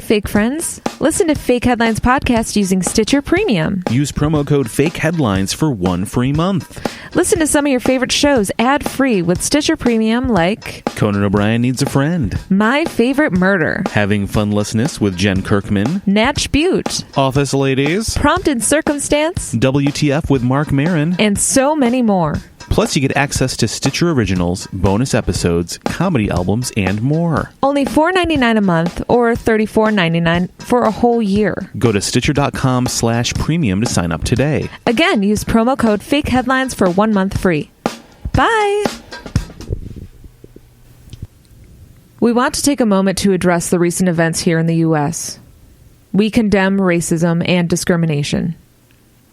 fake friends. Listen to Fake Headlines podcast using Stitcher Premium. Use promo code Fake Headlines for 1 free month. Listen to some of your favorite shows ad-free with Stitcher Premium like Conan O'Brien Needs a Friend, My Favorite Murder, Having Funlessness with Jen Kirkman, Natch Butte, Office Ladies, Prompt and Circumstance, WTF with Mark Maron, and so many more. Plus, you get access to Stitcher Originals, bonus episodes, comedy albums, and more. Only $4.99 a month or $34.99 for a whole year. Go to Stitcher.com/premium to sign up today. Again, use promo code Fake Headlines for 1 month free. Bye! We want to take a moment to address the recent events here in the U.S. We condemn racism and discrimination.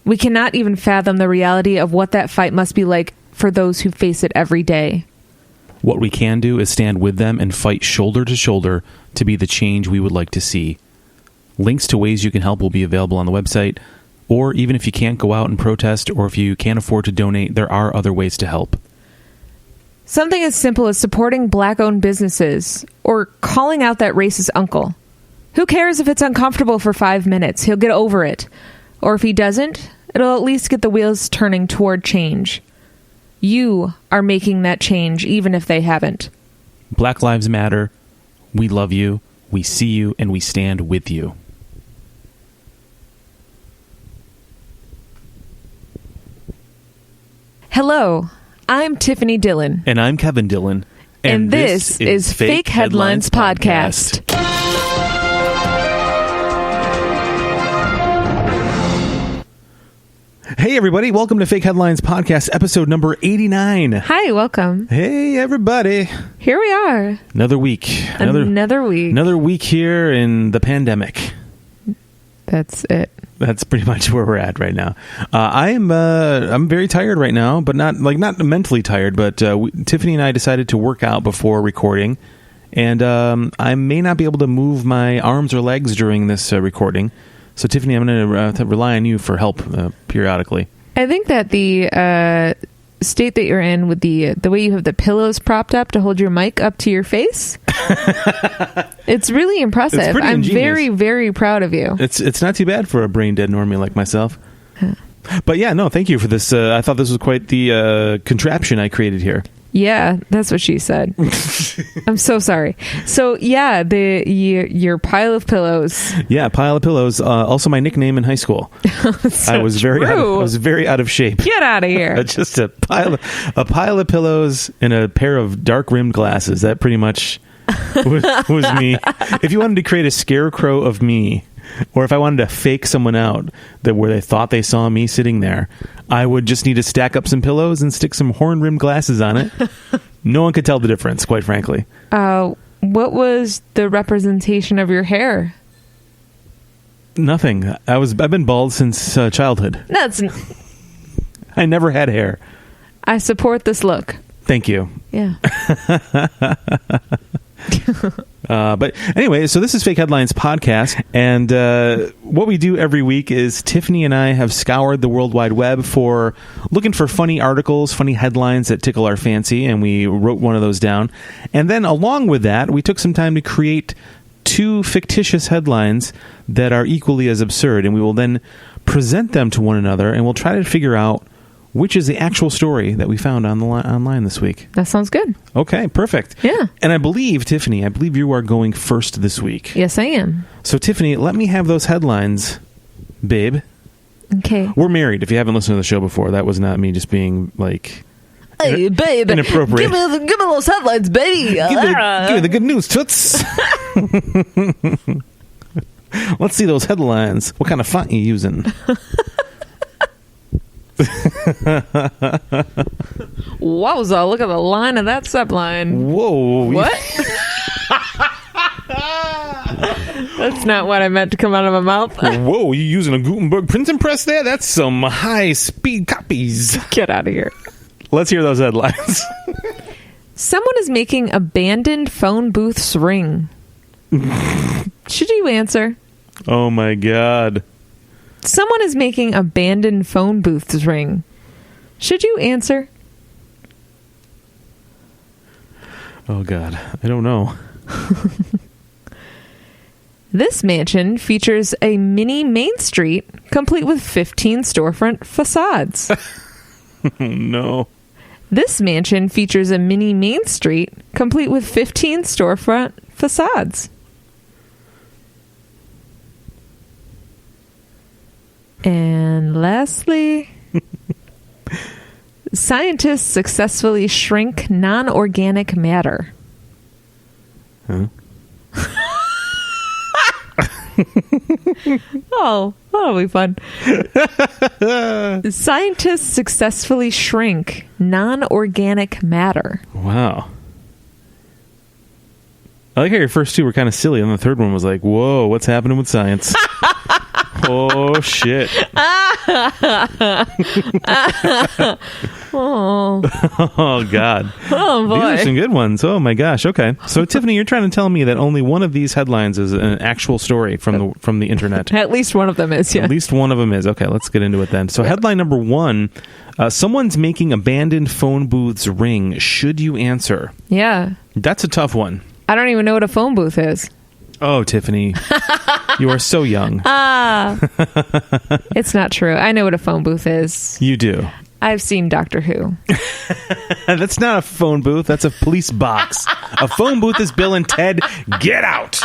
We cannot even fathom the reality of what that fight must be like for those who face it every day. What we can do is stand with them and fight shoulder to shoulder to be the change we would like to see. Links to ways you can help will be available on the website, or even if you can't go out and protest or if you can't afford to donate, there are other ways to help. Something as simple as supporting Black-owned businesses or calling out that racist uncle. Who cares if it's uncomfortable for 5 minutes? He'll get over it. Or if he doesn't, it'll at least get the wheels turning toward change. You are making that change, even if they haven't. Black Lives Matter. We love you. We see you, and we stand with you. Hello, I'm Tiffany Dillon. And I'm Kevin Dillon. And this is Fake Headlines Podcast. Hey, everybody. Welcome to Fake Headlines Podcast, episode number 89. Hi, welcome. Hey, everybody. Here we are. Another week. Another week. Another week here in the pandemic. That's it. That's pretty much where we're at right now. I'm very tired right now, but not mentally tired. But Tiffany and I decided to work out before recording, and I may not be able to move my arms or legs during this recording. So, Tiffany, I'm going to rely on you for help periodically. I think that the state that you're in with the way you have the pillows propped up to hold your mic up to your face, it's really impressive. It's pretty I'm ingenious. very, very proud of you. It's not too bad for a brain dead normie like myself. But yeah, no, thank you for this. I thought this was quite the contraption I created here. Yeah, that's what she said. I'm so sorry. So yeah, your pile of pillows. Yeah, pile of pillows. Also, my nickname in high school. So I was very out of shape. Get out of here. Just a pile of pillows and a pair of dark rimmed glasses. That pretty much was me. If you wanted to create a scarecrow of me, or if I wanted to fake someone out where they thought they saw me sitting there, I would just need to stack up some pillows and stick some horn-rimmed glasses on it. No one could tell the difference, quite frankly. What was the representation of your hair? Nothing. I've been bald since childhood. I never had hair. I support this look. Thank you. Yeah. But anyway, so this is Fake Headlines Podcast, and what we do every week is Tiffany and I have scoured the World Wide Web for looking for funny articles, funny headlines that tickle our fancy, and we wrote one of those down. And then along with that, we took some time to create 2 fictitious headlines that are equally as absurd, and we will then present them to one another, and we'll try to figure out which is the actual story that we found online this week. That sounds good. Okay, perfect. Yeah. And I believe, Tiffany, you are going first this week. Yes, I am. So, Tiffany, let me have those headlines, babe. Okay. We're married. If you haven't listened to the show before, that was not me just being, like... Hey, babe. Inappropriate. Give me those headlines, baby. Give me the good news, toots. Let's see those headlines. What kind of font are you using? Wowza, look at the line of that subline. Whoa. What? That's not what I meant to come out of my mouth. Whoa, you using a Gutenberg printing press there? That's some high-speed copies. Get out of here. Let's hear those headlines. Someone is making abandoned phone booths ring. Should you answer? Oh, my God. Someone is making abandoned phone booths ring. Should you answer? Oh, God. I don't know. This mansion features a mini main street complete with 15 storefront facades. No. This mansion features a mini main street complete with 15 storefront facades. And lastly, scientists successfully shrink non-organic matter. Huh? Oh, that'll be fun. Scientists successfully shrink non-organic matter. Wow. I like how your first two were kind of silly, and the third one was like, whoa, what's happening with science? Oh, shit. Oh. Oh, God. Oh, boy. These are some good ones. Oh, my gosh. Okay. So, Tiffany, you're trying to tell me that only one of these headlines is an actual story from the internet. At least one of them is, yeah. At least one of them is. Okay, let's get into it then. So, headline number one, someone's making abandoned phone booths ring. Should you answer? Yeah. That's a tough one. I don't even know what a phone booth is. Oh, Tiffany, you are so young. It's not true. I know what a phone booth is. You do. I've seen Doctor Who. That's not a phone booth. That's a police box. A phone booth is Bill and Ted. Get out.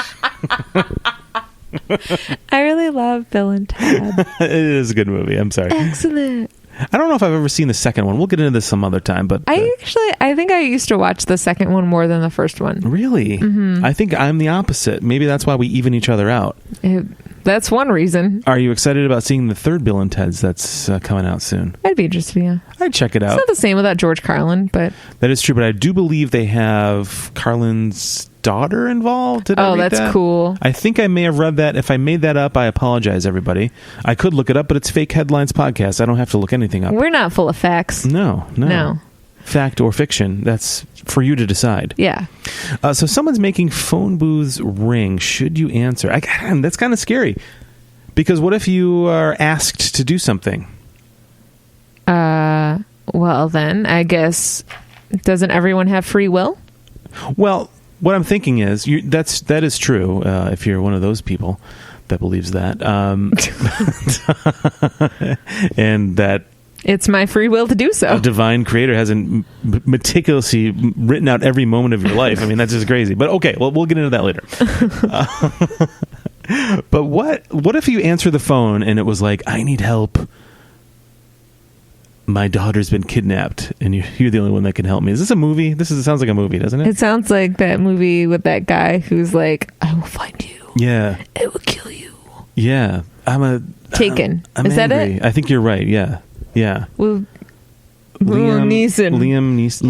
I really love Bill and Ted. It is a good movie. I'm sorry. Excellent. I don't know if I've ever seen the second one. We'll get into this some other time. But I think I used to watch the second one more than the first one. Really? Mm-hmm. I think I'm the opposite. Maybe that's why we even each other out. That's one reason. Are you excited about seeing the third Bill and Ted's that's coming out soon? I'd be interested, yeah. I'd check it out. It's not the same without George Carlin, but... That is true, but I do believe they have Carlin's daughter involved. Did I read that? Cool. I think I may have read that. If I made that up, I apologize, everybody. I could look it up, but it's Fake Headlines Podcast. I don't have to look anything up. We're not full of facts. No. Fact or fiction, that's for you to decide. Yeah. So someone's making phone booths ring. Should you answer? That's kind of scary. Because what if you are asked to do something? Well, then, I guess, doesn't everyone have free will? Well, what I'm thinking is, that is true, if you're one of those people that believes that. And that it's my free will to do so. A divine creator hasn't meticulously written out every moment of your life. I mean, that's just crazy. But okay, well, we'll get into that later. But what if you answer the phone and it was like, I need help. My daughter's been kidnapped, and you're the only one that can help me. Is this a movie? It sounds like a movie, doesn't it? It sounds like that movie with that guy who's like, I will find you. Yeah. I will kill you. Yeah. Taken. I'm Is angry. that it? I think you're right. Yeah. Yeah. Well, Liam Neeson. No. Liam Neeson.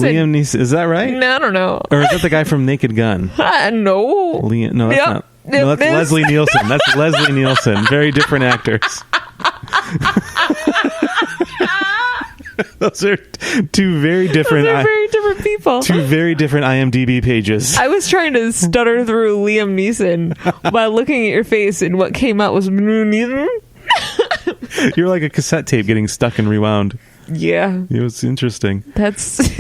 Liam Neeson. Is that right? No, I don't know. Or is that the guy from Naked Gun? No. No, that's not. No, that's Leslie Nielsen. That's Leslie Nielsen. Very different actors. Those are two very different. Those are very different people. Two very different IMDb pages. I was trying to stutter through Liam Neeson while looking at your face, and what came out was Neeson. You're like a cassette tape getting stuck and rewound. Yeah, it was interesting. That's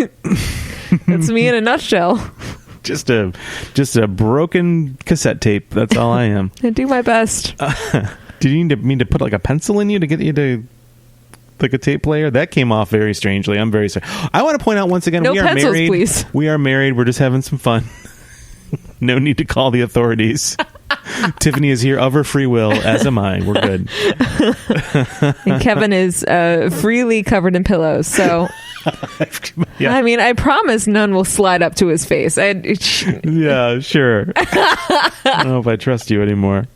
me in a nutshell. Just a broken cassette tape. That's all I am. I do my best. Did you need to put like a pencil in you to get you to like a tape player? That came off very strangely. I'm very sorry. I want to point out once again, we are pencils, married. Please. We are married. We're just having some fun. No need to call the authorities. Tiffany is here of her free will, as am I. We're good. And Kevin is freely covered in pillows, so... Yeah. I mean, I promise none will slide up to his face. Yeah, sure. I don't know if I trust you anymore.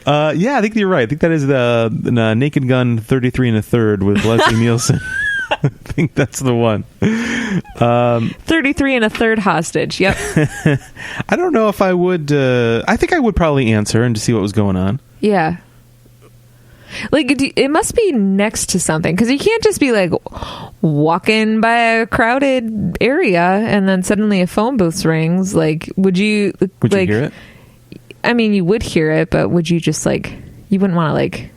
Yeah, I think you're right. I think that is the Naked Gun 33 1/3 with Leslie Nielsen. I think that's the one. 33 1/3 hostage. Yep. I don't know if I would. I think I would probably answer and to see what was going on. Yeah. Like, it must be next to something, because you can't just be like walking by a crowded area and then suddenly a phone booth rings. Like, would you hear it? I mean, you would hear it, but would you just like, you wouldn't want to like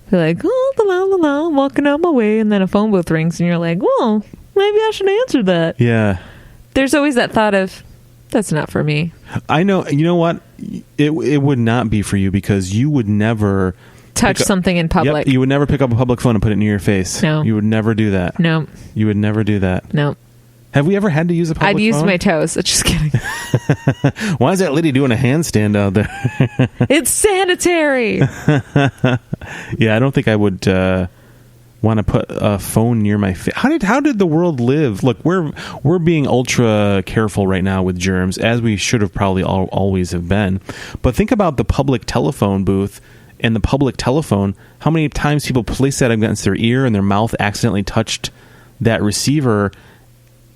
be like, oh, la la la, walking out my way, and then a phone booth rings and you're like, well, maybe I should answer that. Yeah. There's always that thought of, That's not for me. I know. You know what? It would not be for you because you would never touch something in public. Yep, you would never pick up a public phone and put it near your face. No. You would never do that. No. You would never do that. No. Have we ever had to use a public phone? I'd use my toes. Just kidding. Why is that lady doing a handstand out there? It's sanitary. Yeah, I don't think I would want to put a phone near my face. How did the world live? Look, we're being ultra careful right now with germs, as we should have probably always have been. But think about the public telephone booth and the public telephone. How many times people placed that against their ear and their mouth accidentally touched that receiver,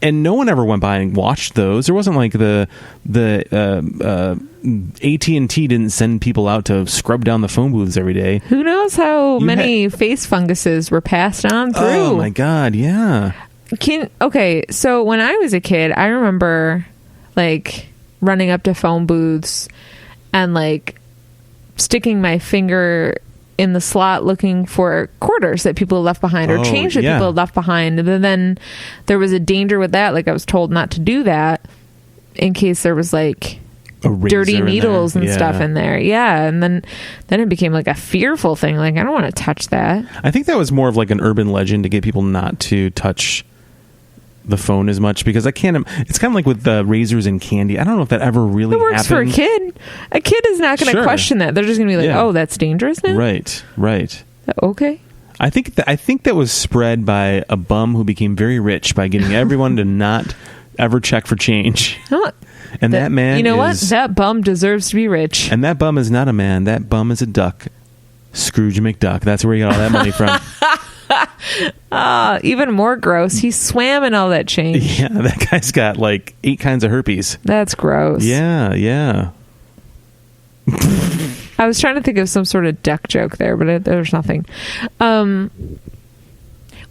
and no one ever went by and watched those. There wasn't like the AT&T didn't send people out to scrub down the phone booths every day. Who knows how many face funguses were passed on through? Oh my God, yeah. Okay, so when I was a kid, I remember like running up to phone booths and like sticking my finger in the slot looking for quarters that people left behind or change that people had left behind. And then there was a danger with that. Like I was told not to do that in case there was like dirty needles and stuff in there. Yeah. And then it became like a fearful thing. Like, I don't want to touch that. I think that was more of like an urban legend to get people not to touch the phone as much, because it's kind of like with the razors and candy. I don't know if that ever really works for a kid. A kid is not going to question that. They're just going to be like, oh, that's dangerous now? Right. Okay. I think that was spread by a bum who became very rich by getting everyone to not ever check for change. And that man, you know what? That bum deserves to be rich. And that bum is not a man. That bum is a duck. Scrooge McDuck. That's where he got all that money from. Even more gross. He swam in all that change. Yeah, that guy's got like 8 kinds of herpes. That's gross. Yeah. I was trying to think of some sort of duck joke there, but there's nothing.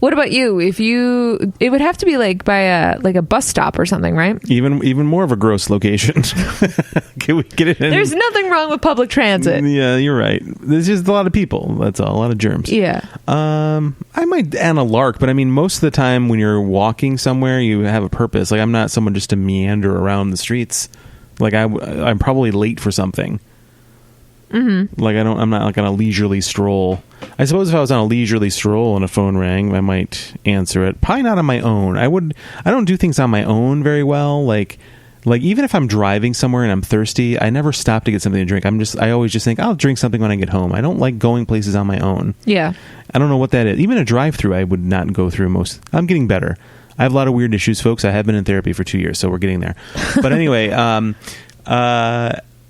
What about you? It would have to be like by a bus stop or something, right? Even more of a gross location. Can we get it in? There's nothing wrong with public transit. Yeah, you're right. There's just a lot of people. That's all. A lot of germs. Yeah. I might add a lark, but I mean, most of the time when you're walking somewhere, you have a purpose. Like, I'm not someone just to meander around the streets. Like, I'm probably late for something. Mm-hmm. Like, I'm not like on a leisurely stroll. I suppose if I was on a leisurely stroll and a phone rang, I might answer it. Probably not on my own. I don't do things on my own very well. Like even if I'm driving somewhere and I'm thirsty, I never stop to get something to drink. I always just think I'll drink something when I get home. I don't like going places on my own. Yeah. I don't know what that is. Even a drive-through, I would not go through most. I'm getting better. I have a lot of weird issues, folks. I have been in therapy for 2 years, so we're getting there. But anyway,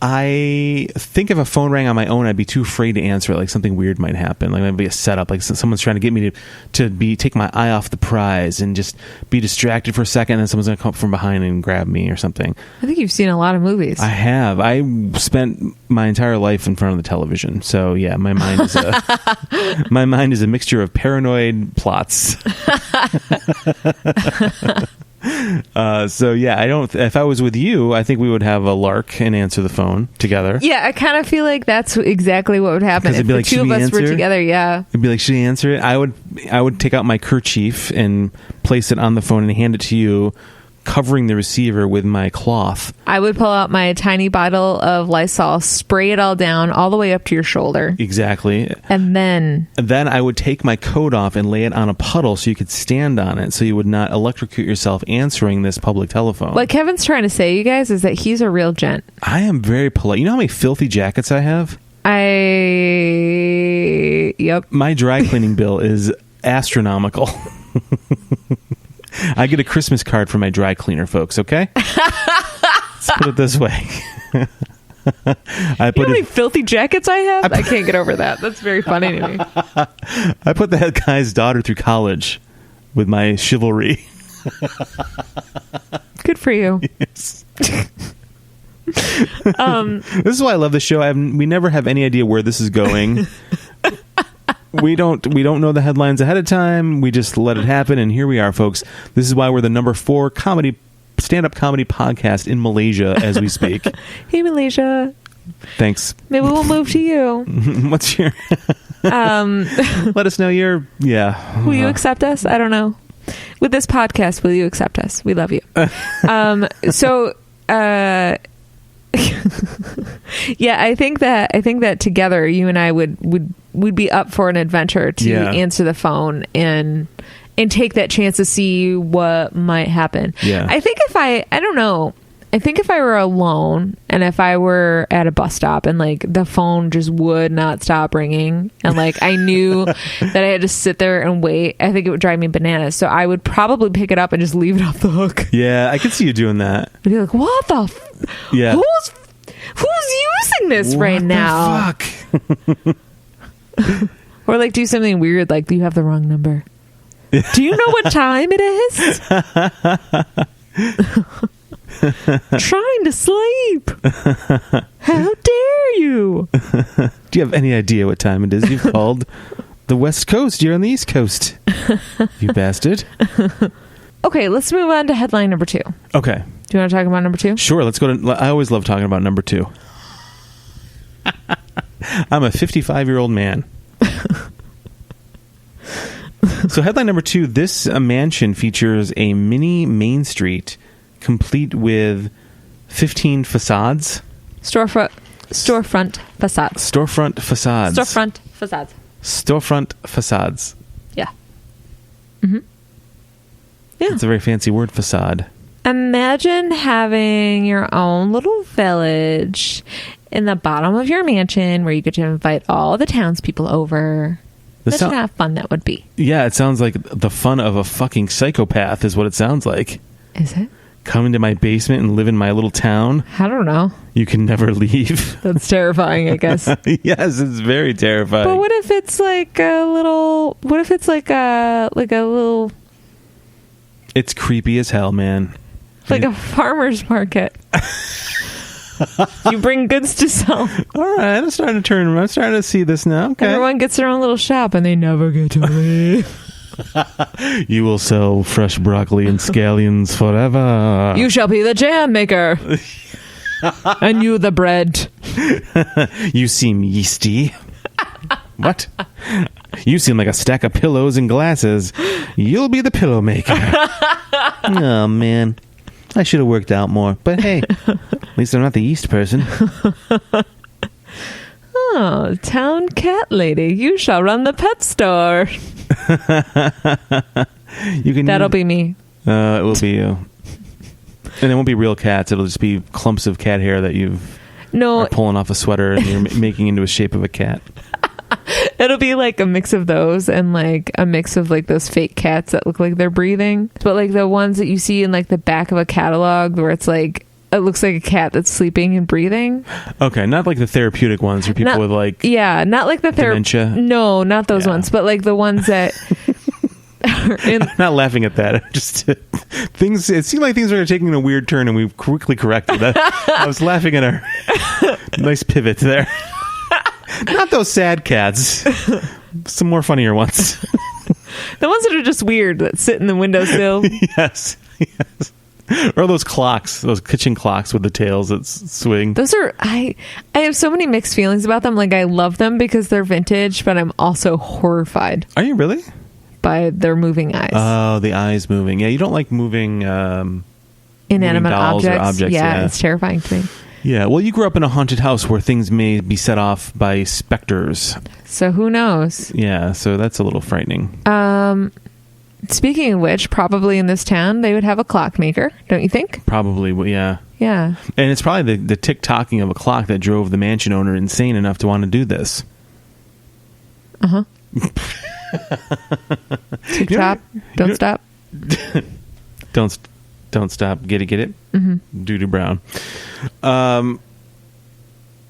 I think if a phone rang on my own, I'd be too afraid to answer it. Like something weird might happen. Like it might be a setup. Like someone's trying to get me to take my eye off the prize and just be distracted for a second, and then someone's going to come up from behind and grab me or something. I think you've seen a lot of movies. I have. I spent my entire life in front of the television. So yeah, my mind is a mixture of paranoid plots. So yeah, if I was with you, I think we would have a lark and answer the phone together. Yeah, I kind of feel like that's exactly what would happen if the two of us were together. Yeah, it'd be like, should he answer it? I would take out my kerchief and place it on the phone and hand it to you, covering the receiver with my cloth. I would pull out my tiny bottle of Lysol, spray it all down all the way up to your shoulder. Exactly. And then I would take my coat off and lay it on a puddle so you could stand on it, so you would not electrocute yourself answering this public telephone. What Kevin's trying to say, you guys, is that he's a real gent. I am very polite. You know how many filthy jackets I have? Yep. My dry cleaning bill is astronomical. I get a Christmas card from my dry cleaner, folks, okay? Let's put it this way. You know how many filthy jackets I have? I can't get over that. That's very funny to me. I put that guy's daughter through college with my chivalry. Good for you. Yes. This is why I love the show. We never have any idea where this is going. We don't know the headlines ahead of time. We just let it happen, and here we are, folks. This is why we're the number 4 stand-up comedy podcast in Malaysia as we speak. Hey, Malaysia. Thanks. Maybe we'll move to you. What's your... Let us know your... Yeah. Will you accept us? I don't know. With this podcast, will you accept us? We love you. So yeah, I think that together you and I would be up for an adventure to answer the phone and take that chance to see what might happen. Yeah. I think I don't know. I think if I were alone and if I were at a bus stop and like the phone just would not stop ringing and like I knew that I had to sit there and wait, I think it would drive me bananas. So I would probably pick it up and just leave it off the hook. Yeah, I could see you doing that. I'd be like, what the yeah. Who's using this right now? Fuck? Or like do something weird like, you have the wrong number. Do you know what time it is? Trying to sleep. How dare you? Do you have any idea what time it is? You've called the West Coast. You're on the East Coast. You bastard. Okay, let's move on to headline number 2. Okay. Do you want to talk about number 2? Sure, let's go to... I always love talking about number 2. I'm a 55-year-old man. So headline number 2, this mansion features a mini Main Street complete with 15 facades. Storefront facades. Storefront facades. Storefront facades. Storefront facades. Yeah. Mm-hmm. Yeah. It's a very fancy word, facade. Imagine having your own little village in the bottom of your mansion where you get to invite all the townspeople over. Imagine how fun that would be. Yeah, it sounds like the fun of a fucking psychopath is what it sounds like. Is it? Come into my basement and live in my little town. I don't know. You can never leave. That's terrifying, I guess. Yes, it's very terrifying. But what if it's like a little... What if it's like a little... It's creepy as hell, man. Like a farmer's market. You bring goods to sell. All right, I'm starting to see this now. Okay. Everyone gets their own little shop and they never get to leave. You will sell fresh broccoli and scallions forever. You shall be the jam maker. And you the bread. You seem yeasty. What? You seem like a stack of pillows and glasses. You'll be the pillow maker. Oh, man. I should have worked out more. But hey, at least I'm not the yeast person. Oh, town cat lady. You shall run the pet store. That'll be me. It will be you. And it won't be real cats. It'll just be clumps of cat hair that are pulling off a sweater and you're making into a shape of a cat. It'll be like a mix of those and like a mix of like those fake cats that look like they're breathing. But like the ones that you see in like the back of a catalog where it's like, it looks like a cat that's sleeping and breathing. Okay, not like the therapeutic ones for people with like... Yeah, not like the dementia. No, not those ones, but like the ones that... I'm not laughing at that. Just things. It seemed like things were taking a weird turn, and we quickly corrected that. I was laughing at our nice pivot there. Not those sad cats. Some more funnier ones. The ones that are just weird that sit in the windowsill. Yes. Or those clocks, those kitchen clocks with the tails that swing. Those are I have so many mixed feelings about them. Like I love them because they're vintage, but I'm also horrified. Are you really? By their moving eyes. Oh, the eyes moving. Yeah, you don't like moving inanimate dolls objects. Or objects. Yeah, it's terrifying to me. Yeah, well, you grew up in a haunted house where things may be set off by specters. So who knows? Yeah, so that's a little frightening. Speaking of which, probably in this town, they would have a clockmaker, don't you think? Probably, yeah. Yeah. And it's probably the tick-tocking of a clock that drove the mansion owner insane enough to want to do this. Uh-huh. Tick-tock, don't stop. Don't stop. Get it? Mm-hmm. Doo-doo brown.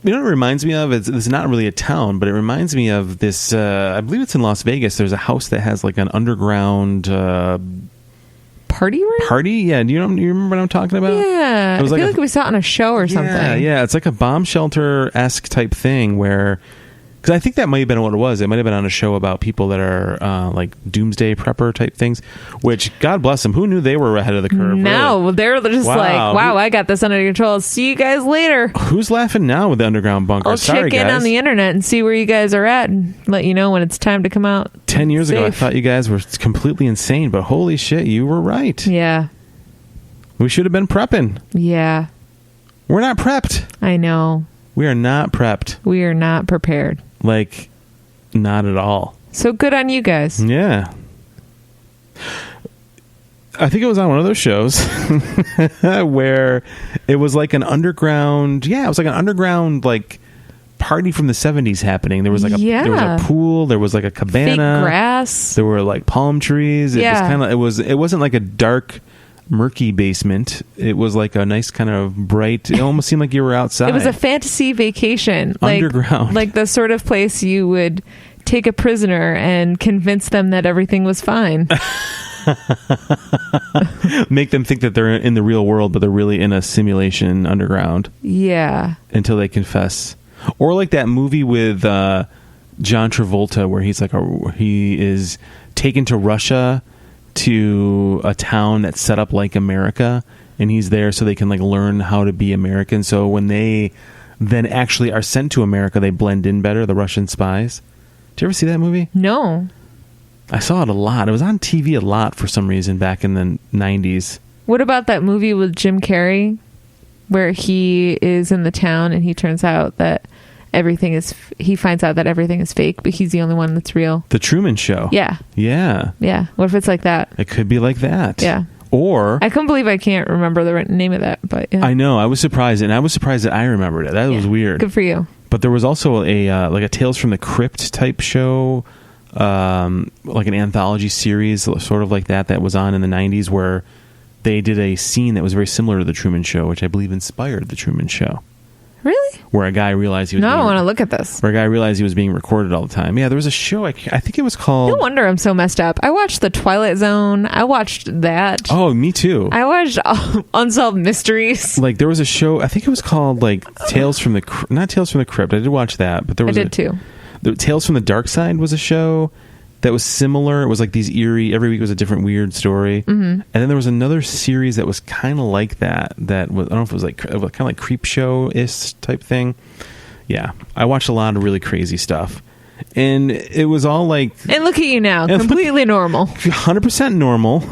You know what it reminds me of? It's not really a town, but it reminds me of this, I believe it's in Las Vegas. There's a house that has like an underground... party room? Party? Yeah. Do you remember what I'm talking about? Yeah. I feel like we saw it on a show or something. Yeah. It's like a bomb shelter-esque type thing where... Because I think that might have been what it was. It might have been on a show about people that are like doomsday prepper type things, which, God bless them, who knew they were ahead of the curve? No, really? They're just like, wow, I got this under control. See you guys later. Who's laughing now with the underground bunker? I'll check in on the internet and see where you guys are at and let you know when it's time to come out. 10 years ago, I thought you guys were completely insane, but holy shit, you were right. Yeah. We should have been prepping. Yeah. We're not prepped. I know. We are not prepped. We are not prepared. Like, not at all. So good on you guys. Yeah. I think it was on one of those shows where it was like an underground, it was like an underground, like, party from the 70s happening. There was like there was a pool, there was like a cabana, fake grass, there were like palm trees. It was kind of it wasn't like a dark, murky basement. It was like a nice kind of bright, it almost seemed like you were outside. It was a fantasy vacation, underground, like the sort of place you would take a prisoner and convince them that everything was fine. Make them think that they're in the real world, but they're really in a simulation underground. Yeah. Until they confess. Or like that movie with John Travolta where he is taken to Russia to a town that's set up like America, and he's there so they can like learn how to be American. So when they then actually are sent to America, they blend in better, the Russian spies. Did you ever see that movie? No. I saw it a lot. It was on TV a lot for some reason back in the 90s. What about that movie with Jim Carrey where he is in the town and he turns out that he finds out that everything is fake, but he's the only one that's real? The Truman Show. Yeah. Yeah. Yeah. What if it's like that? It could be like that. Yeah. Or I couldn't believe I can't remember the name of that, but yeah. I know. I was surprised, and I was surprised that I remembered it. That was weird. Good for you. But there was also a Tales from the Crypt type show, like an anthology series, sort of like that was on in the 90s, where they did a scene that was very similar to the Truman Show, which I believe inspired the Truman Show. Really? Where a guy realized he was. No, I want to look at this. Where a guy realized he was being recorded all the time. Yeah, there was a show. I think it was called. No wonder I'm so messed up. I watched The Twilight Zone. I watched that. Oh, me too. I watched Unsolved Mysteries. Like there was a show. I think it was called like Tales from the not Tales from the Crypt. I did watch that, but there was. I did too. The Tales from the Dark Side was a show that was similar. It was like these eerie. Every week was a different weird story. Mm-hmm. And then there was another series that was kind of like that. That was, I don't know if it was like kind of like Creep Show-ish type thing. Yeah, I watched a lot of really crazy stuff, and it was all like. And look at you now, completely normal, 100% normal.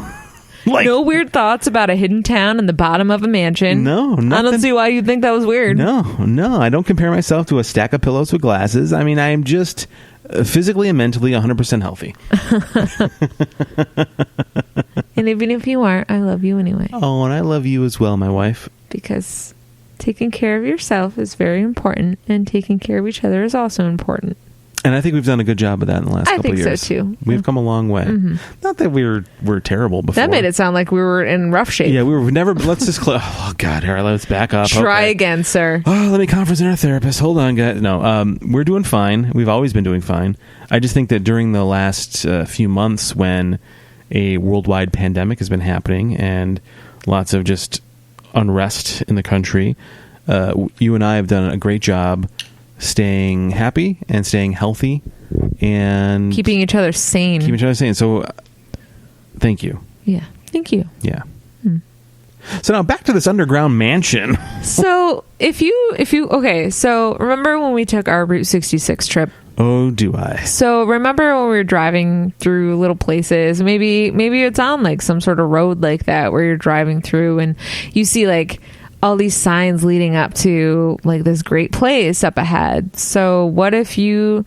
Like, no weird thoughts about a hidden town in the bottom of a mansion. No, nothing. I don't see why you'd think that was weird. No, I don't compare myself to a stack of pillows with glasses. I mean, I am just physically and mentally 100% healthy. And even if you aren't, I love you anyway. Oh, and I love you as well, my wife. Because taking care of yourself is very important, and taking care of each other is also important. And I think we've done a good job of that in the last couple of years. I think so too. We've come a long way. Mm-hmm. Not that we're terrible before. That made it sound like we were in rough shape. Yeah, we were never. Let's just oh God, here, let's back up. Try again, sir. Oh, let me conference in our therapist. Hold on, guys. No, we're doing fine. We've always been doing fine. I just think that during the last few months, when a worldwide pandemic has been happening and lots of just unrest in the country, you and I have done a great job staying happy and staying healthy and keeping each other sane. So thank you. Yeah. Thank you. Yeah. So now back to this underground mansion. So if you okay, so remember when we took our Route 66 trip? Oh, do I? So remember when we were driving through little places, maybe it's on like some sort of road like that where you're driving through and you see like all these signs leading up to like this great place up ahead. So what if you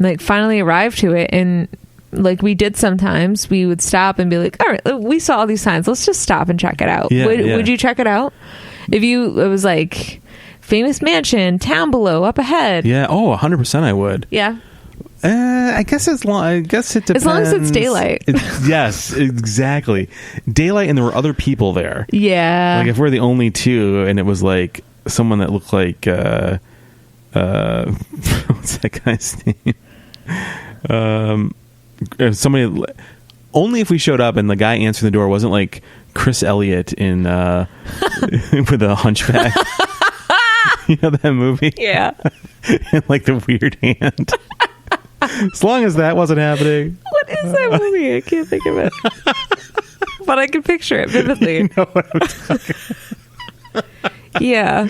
like finally arrive to it, and like we did sometimes, we would stop and be like, all right, we saw all these signs, let's just stop and check it out. Would you check it out? It was like famous mansion, town below, up ahead. Yeah. Oh, 100% I would. Yeah. I guess it depends. As long as it's daylight. Yes, exactly. Daylight, and there were other people there. Yeah. Like if we're the only two, and it was like someone that looked like what's that guy's name? Somebody. Only if we showed up and the guy answering the door wasn't like Chris Elliott in with a hunchback. You know that movie? Yeah. And like the weird hand. As long as that wasn't happening. What is that movie? I can't think of it. But I can picture it vividly. You know what I'm talking about. Yeah.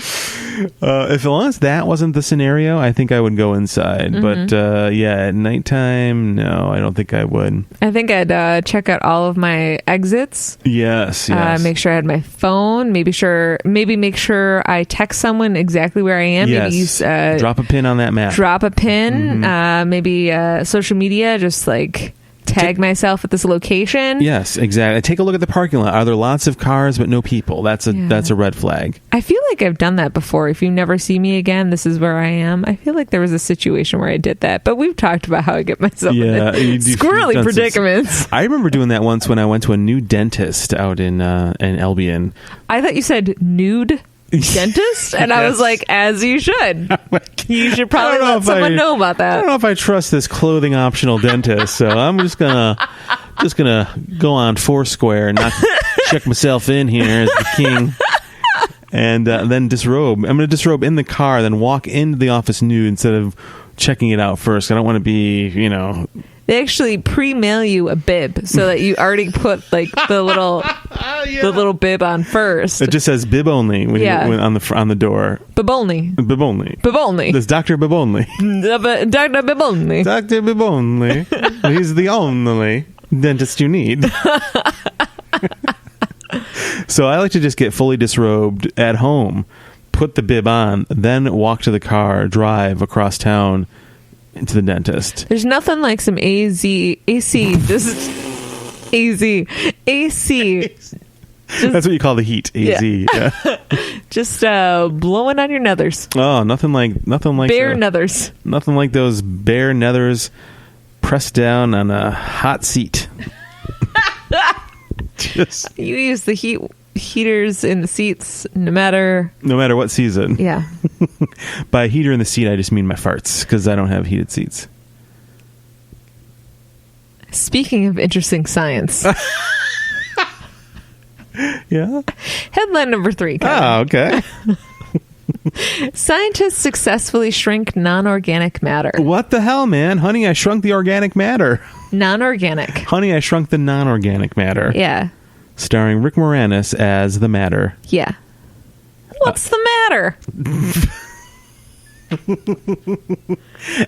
As long as that wasn't the scenario, I think I would go inside. But at nighttime, no, I don't think I would. I think I'd check out all of my exits. Yes. Make sure I had my phone. Maybe make sure I text someone exactly where I am. Yes. Maybe use, drop a pin on that map. Drop a pin. Maybe social media, just like tag myself at this location. Yes, exactly. Take a look at the parking lot. Are there lots of cars but no people? That's a red flag. I feel like I've done that before. If you never see me again, this is where I am. I feel like there was a situation where I did that, but we've talked about how I get myself in squirrely predicaments. I remember doing that once when I went to a new dentist out in Albion. I thought you said nude dentist, and I was like, as you should. You should probably let someone know about that. I don't know if I trust this clothing optional dentist, so I'm just gonna go on Foursquare and not check myself in here as the king, and then disrobe. I'm gonna disrobe in the car, then walk into the office nude instead of checking it out first. I don't want to be, They actually pre-mail you a bib so that you already put like the little bib on first. It just says bib only when on the door. Bib only. Bib only. Bib only. There's Dr. Bib only. Dr. Bib only. Dr. Bib only. He's the only dentist you need. So I like to just get fully disrobed at home, put the bib on, then walk to the car, drive across town into the dentist. There's nothing like some AC. Just AC. That's what you call the heat. AZ. Yeah. Just blowing on your nethers. Oh, nothing like bare nethers. Nothing like those bare nethers pressed down on a hot seat. You use the heaters in the seats no matter what season. Yeah. By heater in the seat, I just mean my farts, because I don't have heated seats. Speaking of interesting science. Yeah. Headline number 3. Oh, okay. Scientists successfully shrink non-organic matter. What the hell, man? Honey, I shrunk the organic matter. Non-organic. Honey, I shrunk the non-organic matter. Yeah. Starring Rick Moranis as the matter. Yeah. What's the matter?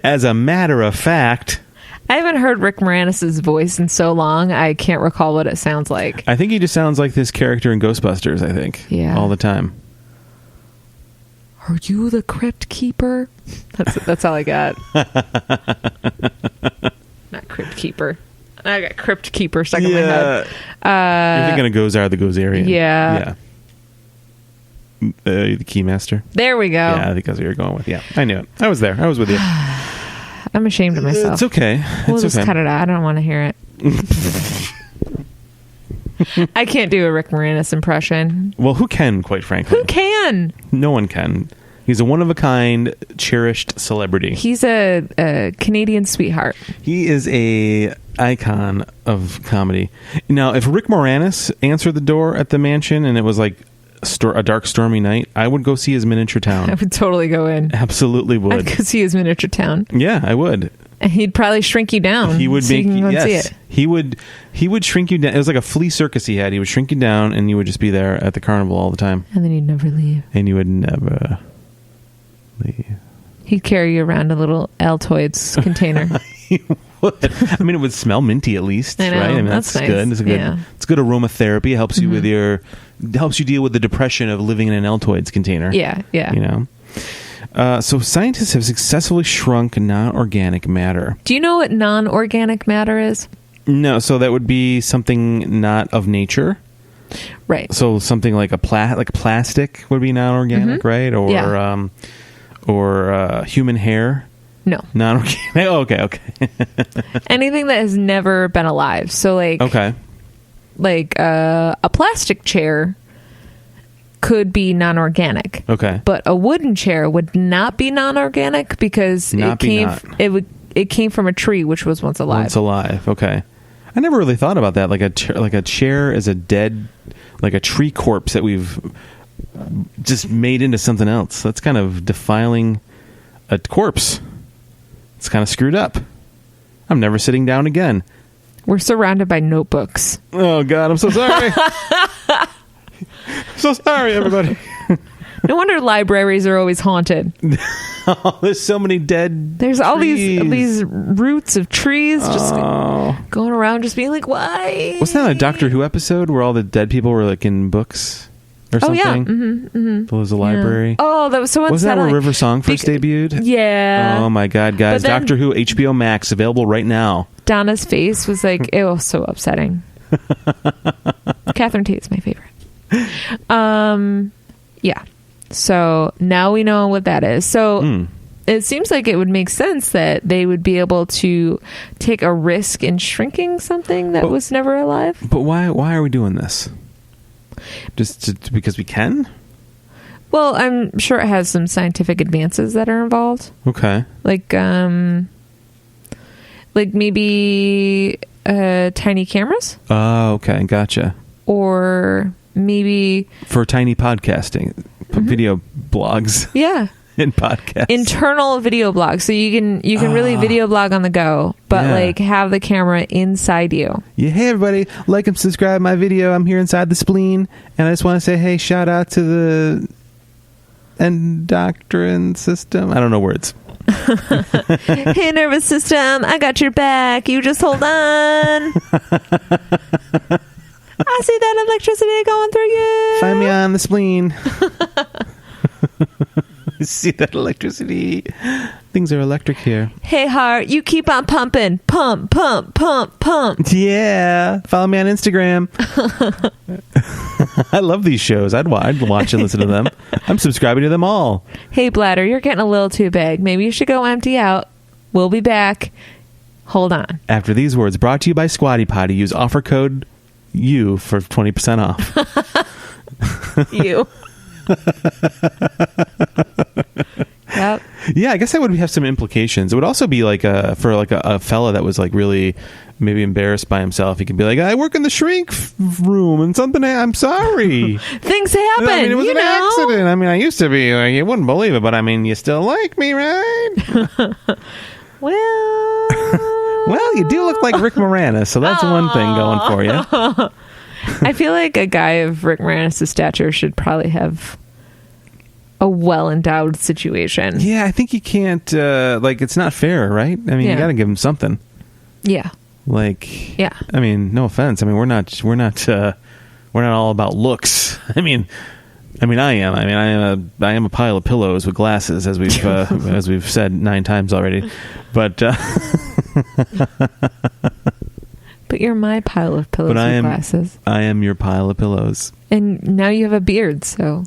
As a matter of fact... I haven't heard Rick Moranis' voice in so long, I can't recall what it sounds like. I think he just sounds like this character in Ghostbusters, I think. Yeah. All the time. Are you the crypt keeper? That's all I got. Not crypt keeper. I got crypt keeper stuck in my head. You're thinking of Gozar the Gozerian. Yeah. The Keymaster. There we go. Yeah, I think that's what you're going with. Yeah, I knew it. I was there. I was with you. I'm ashamed of myself. It's okay. We'll just cut it out. I don't want to hear it. I can't do a Rick Moranis impression. Well, who can, quite frankly? Who can? No one can. He's a one-of-a-kind, cherished celebrity. He's a Canadian sweetheart. He is a icon of comedy. Now, if Rick Moranis answered the door at the mansion and it was like a dark, stormy night, I would go see his miniature town. I would totally go in. Absolutely would. I'd go see his miniature town. Yeah, I would. And he'd probably shrink you down. He would so make you can go yes. see it. He would shrink you down. It was like a flea circus he had. He would shrink you down, and you would just be there at the carnival all the time. And then he'd never leave. And you would never leave. He'd carry you around a little Altoids container. He would. I mean, it would smell minty at least, I know, right? I mean, that's nice. good. It's good aromatherapy. It helps you with helps you deal with the depression of living in an Altoids container. Yeah. You know. So scientists have successfully shrunk non-organic matter. Do you know what non-organic matter is? No, so that would be something not of nature. Right. So something like like plastic would be non-organic, right? Or human hair. No. Non-organic. Oh, okay. Anything that has never been alive. So like a plastic chair could be non-organic. Okay. But a wooden chair would not be non-organic because it came from a tree which was once alive. Once alive. Okay. I never really thought about that. Like a chair is a dead, like a tree corpse that we've just made into something else. That's kind of defiling a corpse. It's kind of screwed up. I'm never sitting down again. We're surrounded by notebooks. Oh God, I'm so sorry. So sorry, everybody. No wonder libraries are always haunted. Oh, there's so many dead There's all trees. these roots of trees just going around, just being like, why? Wasn't that a Doctor Who episode where all the dead people were like in books or something? Oh, yeah. Mm-hmm. There was a library. Yeah. Oh, that was so unsettling. Was that where River Song first debuted? Yeah. Oh, my God, guys. Then, Doctor Who, HBO Max, available right now. Donna's face was like, it was so upsetting. Catherine Tate's my favorite. Yeah. So now we know what that is. So it seems like it would make sense that they would be able to take a risk in shrinking something that was never alive. But why are we doing this? Just because we can? Well, I'm sure it has some scientific advances that are involved. Okay. Like maybe tiny cameras? Oh, okay. Gotcha. Or maybe for tiny podcasting, video blogs. Yeah. In podcasts. Internal video blogs. So you can really video blog on the go, but like have the camera inside you. Yeah, hey everybody, like and subscribe my video. I'm here inside the spleen, and I just want to say, hey, shout out to the endocrine system. I don't know words. Hey, nervous system, I got your back. You just hold on. I see that electricity going through you. Find me on the spleen. See that electricity? Things are electric here. Hey, heart, you keep on pumping. Pump, pump, pump, pump. Yeah. Follow me on Instagram. I love these shows. I'd watch and listen to them. I'm subscribing to them all. Hey, bladder, you're getting a little too big. Maybe you should go empty out. We'll be back. Hold on. After these words, brought to you by Squatty Potty. Use offer code U for 20% off. You. Yep. Yeah, I guess that would have some implications. It would also be like for a fella that was like really maybe embarrassed by himself. He could be like, I work in the shrink room and something. I'm sorry. Things happen. I mean, it was an accident. I mean, I used to be like, you wouldn't believe it, but I mean, you still like me, right? Well, you do look like Rick Moranis, so that's one thing going for you. I feel like a guy of Rick Moranis' stature should probably have a well-endowed situation. Yeah, I think you can't, it's not fair, right? I mean, you got to give him something. Yeah. Yeah. I mean, no offense. I mean, we're not all about looks. I mean, I am. I am a pile of pillows with glasses, as we've as we've said 9 times already. But but you're my pile of pillows with glasses. I am your pile of pillows. And now you have a beard, so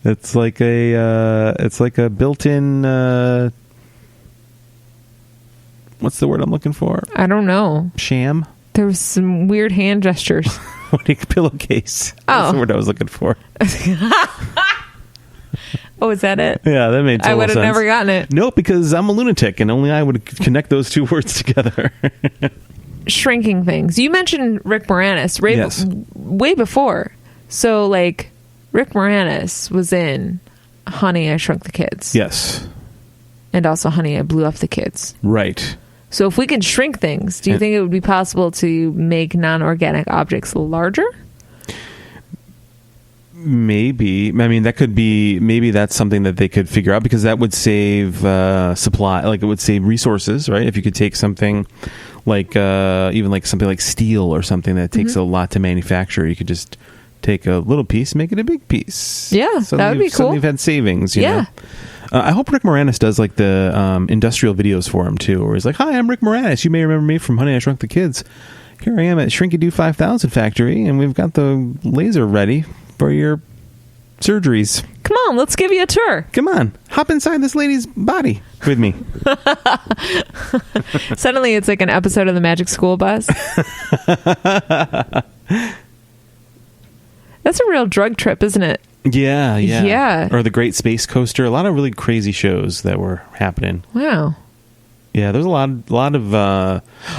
it's like a built-in. What's the word I'm looking for? I don't know. Sham. There was some weird hand gestures. Pillowcase. Oh. That's the word I was looking for. Oh, is that it? Yeah, that made total sense. I would have never gotten it. Nope, because I'm a lunatic, and only I would connect those two words together. Shrinking things. You mentioned Rick Moranis way before. So, like, Rick Moranis was in Honey, I Shrunk the Kids. Yes. And also Honey, I Blew Up the Kids. Right. So if we can shrink things, do you think it would be possible to make non-organic objects larger? Maybe. I mean, that could be, maybe that's something that they could figure out, because that would save supply, like it would save resources, right? If you could take something like, even like something like steel or something that takes a lot to manufacture, you could just take a little piece, make it a big piece. Yeah, that would be cool. Suddenly you've had savings, you know? I hope Rick Moranis does like the industrial videos for him too, where he's like, "Hi, I'm Rick Moranis. You may remember me from Honey, I Shrunk the Kids. Here I am at Shrinky-Doo 5000 factory, and we've got the laser ready for your surgeries. Come on, let's give you a tour. Come on, hop inside this lady's body with me." Suddenly it's like an episode of the Magic School Bus. That's a real drug trip, isn't it? Yeah. Or the Great Space Coaster. A lot of really crazy shows that were happening. Wow. Yeah, there's a lot of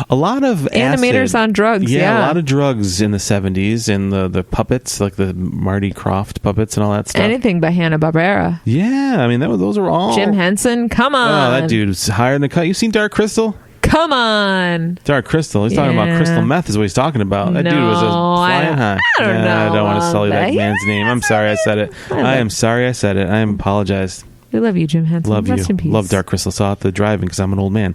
animators acid. on drugs. Yeah, a lot of drugs in the 70s, and the puppets, like the Marty Krofft puppets and all that stuff. Anything by Hanna-Barbera. Yeah, I mean those are all Jim Henson. Come on, oh, that dude was higher than the cut. You seen Dark Crystal? Come on. Dark Crystal. He's talking about crystal meth is what he's talking about. That dude was flying high. I don't know. I don't want to sully that man's name. I'm sorry I said it. I am sorry I said it. I apologize. We love you, Jim Henson. Love Rest you. in peace. Love Dark Crystal. Saw it the driving because I'm an old man.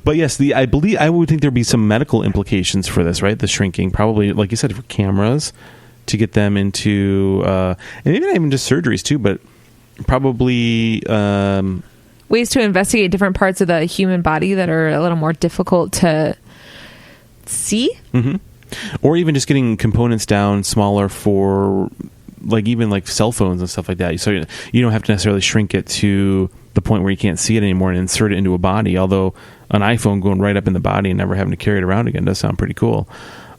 But yes, I would think there'd be some medical implications for this, right? The shrinking, probably, like you said, for cameras to get them into, and maybe not even just surgeries too, but probably ways to investigate different parts of the human body that are a little more difficult to see. Mm-hmm. Or even just getting components down smaller for like even like cell phones and stuff like that. So you don't have to necessarily shrink it to the point where you can't see it anymore and insert it into a body. Although an iPhone going right up in the body and never having to carry it around again does sound pretty cool.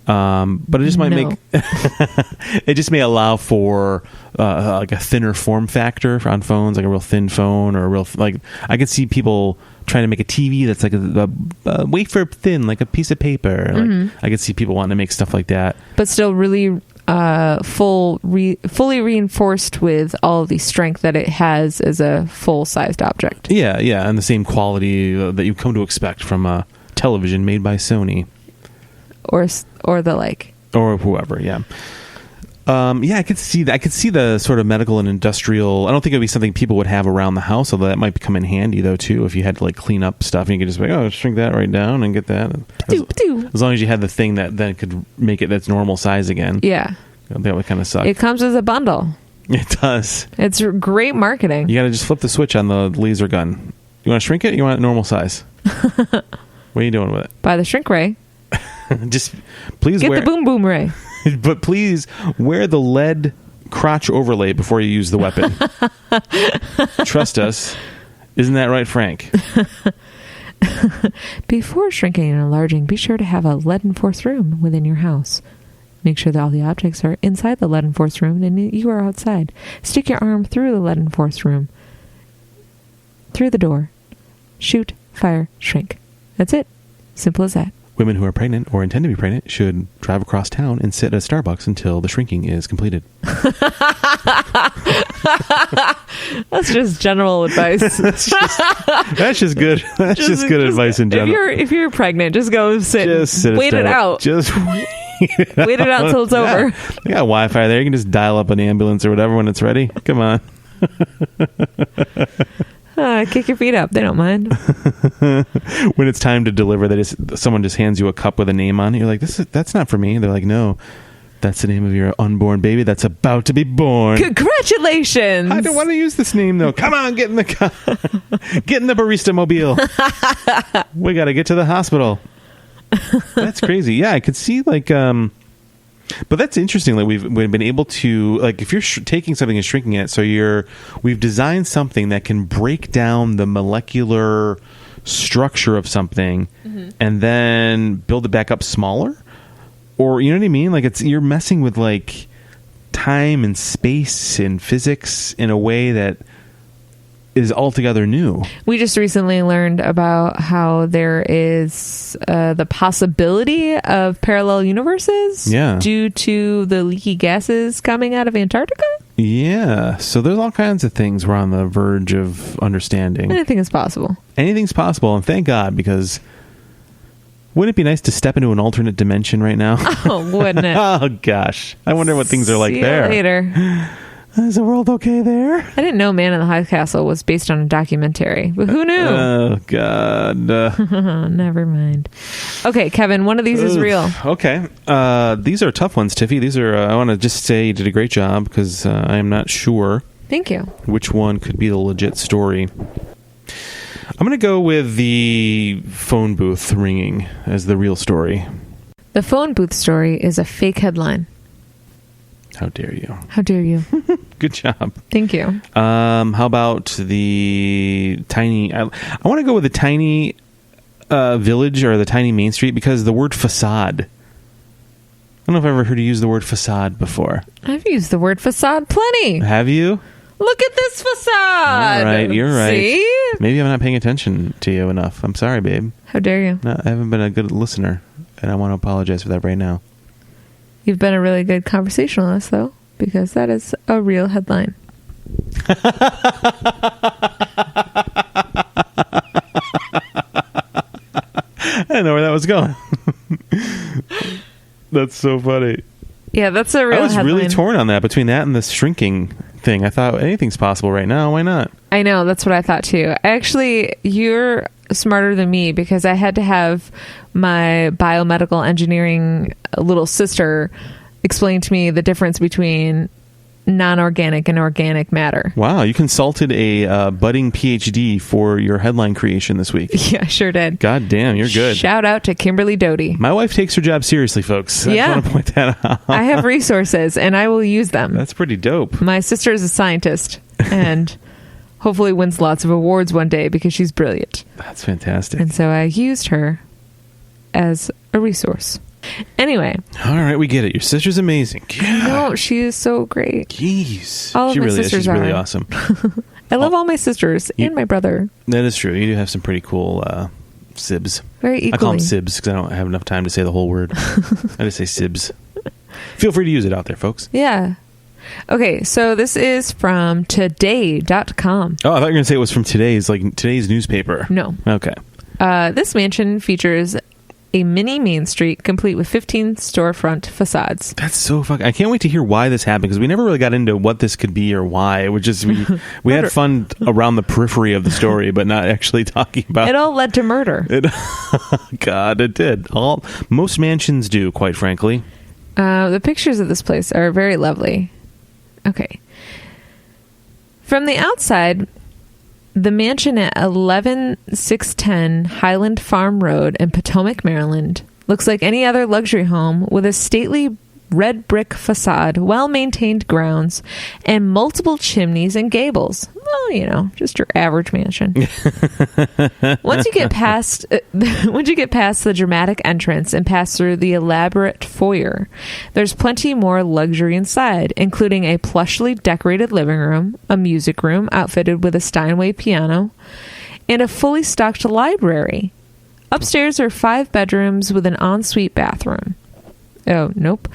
But it just might make it just may allow for like a thinner form factor on phones, like a real thin phone or a real like I could see people trying to make a TV that's like a wafer thin, like a piece of paper. Like, I could see people wanting to make stuff like that, but still really fully reinforced with all of the strength that it has as a full-sized object. Yeah, and the same quality that you come to expect from a television made by Sony. Or the like, or whoever. Yeah, I could see that. I could see the sort of medical and industrial. I don't think it would be something people would have around the house, although that might come in handy though too. If you had to like clean up stuff, and you could just be like, shrink that right down and get that. As long as you had the thing that then could make it that's normal size again. Yeah, that would kind of suck. It comes as a bundle. It does. It's great marketing. You got to just flip the switch on the laser gun. You want to shrink it? You want it normal size? What are you doing with it? Buy the shrink ray. Just please get the boom boom ray. But please wear the lead crotch overlay before you use the weapon. Trust us. Isn't that right, Frank? Before shrinking and enlarging, be sure to have a lead-enforced room within your house. Make sure that all the objects are inside the lead-enforced room and you are outside. Stick your arm through the lead-enforced room. Through the door. Shoot, fire, shrink. That's it. Simple as that. Women who are pregnant or intend to be pregnant should drive across town and sit at a Starbucks until the shrinking is completed. That's just general advice. That's just good. That's just good advice in general. If you're pregnant, just go sit. Wait it out. Just wait it out until it's over. You got Wi-Fi there. You can just dial up an ambulance or whatever when it's ready. Come on. Kick your feet up. They don't mind. When it's time to deliver, someone just hands you a cup with a name on it. You're like, that's not for me. They're like, no, that's the name of your unborn baby that's about to be born. Congratulations. I don't want to use this name though. Come on, get in the car. Get in the barista mobile. We got to get to the hospital. That's crazy. Yeah, I could see like but that's interesting that we've been able to, like, if you're taking something and shrinking it, so we've designed something that can break down the molecular structure of something and then build it back up smaller, or you know what I mean? Like you're messing with like time and space and physics in a way that is altogether new. We just recently learned about how there is the possibility of parallel universes due to the leaky gases coming out of Antarctica. Yeah. So there's all kinds of things we're on the verge of understanding. Anything is possible. Anything's possible. And thank God, because wouldn't it be nice to step into an alternate dimension right now? Oh, wouldn't it? Oh, gosh. I wonder what things are like there. See you later. Is the world okay there? I didn't know Man in the High Castle was based on a documentary, but who knew? Oh, God. Never mind. Okay, Kevin, one of these is real. Okay. These are tough ones, Tiffy. These are, I want to just say you did a great job because I am not sure. Thank you. Which one could be the legit story. I'm going to go with the phone booth ringing as the real story. The phone booth story is a fake headline. How dare you? How dare you? Good job. Thank you. How about the tiny... I want to go with the tiny village or the tiny main street because the word facade. I don't know if I've ever heard you use the word facade before. I've used the word facade plenty. Have you? Look at this facade. All right, you're right. See? Maybe I'm not paying attention to you enough. I'm sorry, babe. How dare you? No, I haven't been a good listener, and I want to apologize for that right now. You've been a really good conversationalist, though, because that is a real headline. I didn't know where that was going. That's so funny. Yeah, that's a real I was headline. really torn on that, between that and the shrinking thing. I thought anything's possible right now. Why not? I know, that's what I thought too. Actually, you're smarter than me, because I had to have my biomedical engineering little sister explain to me the difference between non-organic and organic matter. Wow, you consulted a budding PhD for your headline creation this week. Yeah, I sure did. God damn, you're good. Shout out to Kimberly Doty. My wife takes her job seriously, folks. I just want to point that out. I have resources, and I will use them. That's pretty dope. My sister is a scientist, and hopefully wins lots of awards one day because she's brilliant. That's fantastic. And so I used her as a resource. Anyway. All right, we get it. Your sister's amazing. No, she is so great. Jeez. All of she my really is. sisters She's really are. awesome. I love all my sisters and my brother. That is true. You do have some pretty cool sibs. Very equally. I call them sibs because I don't have enough time to say the whole word. I just say sibs. Feel free to use it out there, folks. Yeah. Okay, so this is from today.com. Oh, I thought you were going to say it was from today's newspaper. No. Okay. This mansion features a mini Main Street complete with 15 storefront facades. That's so fucking... I can't wait to hear why this happened, because we never really got into what this could be or why. It was just... We had fun around the periphery of the story, but not actually talking about... It all led to murder. God, it did. Most mansions do, quite frankly. The pictures of this place are very lovely. Okay. From the outside... The mansion at 11610 Highland Farm Road in Potomac, Maryland, looks like any other luxury home with a stately red brick facade, well-maintained grounds, and multiple chimneys and gables. Well, just your average mansion. Once you get past the dramatic entrance and pass through the elaborate foyer, there's plenty more luxury inside, including a plushly decorated living room, a music room outfitted with a Steinway piano, and a fully stocked library. Upstairs are 5 bedrooms with an ensuite bathroom. Oh, nope.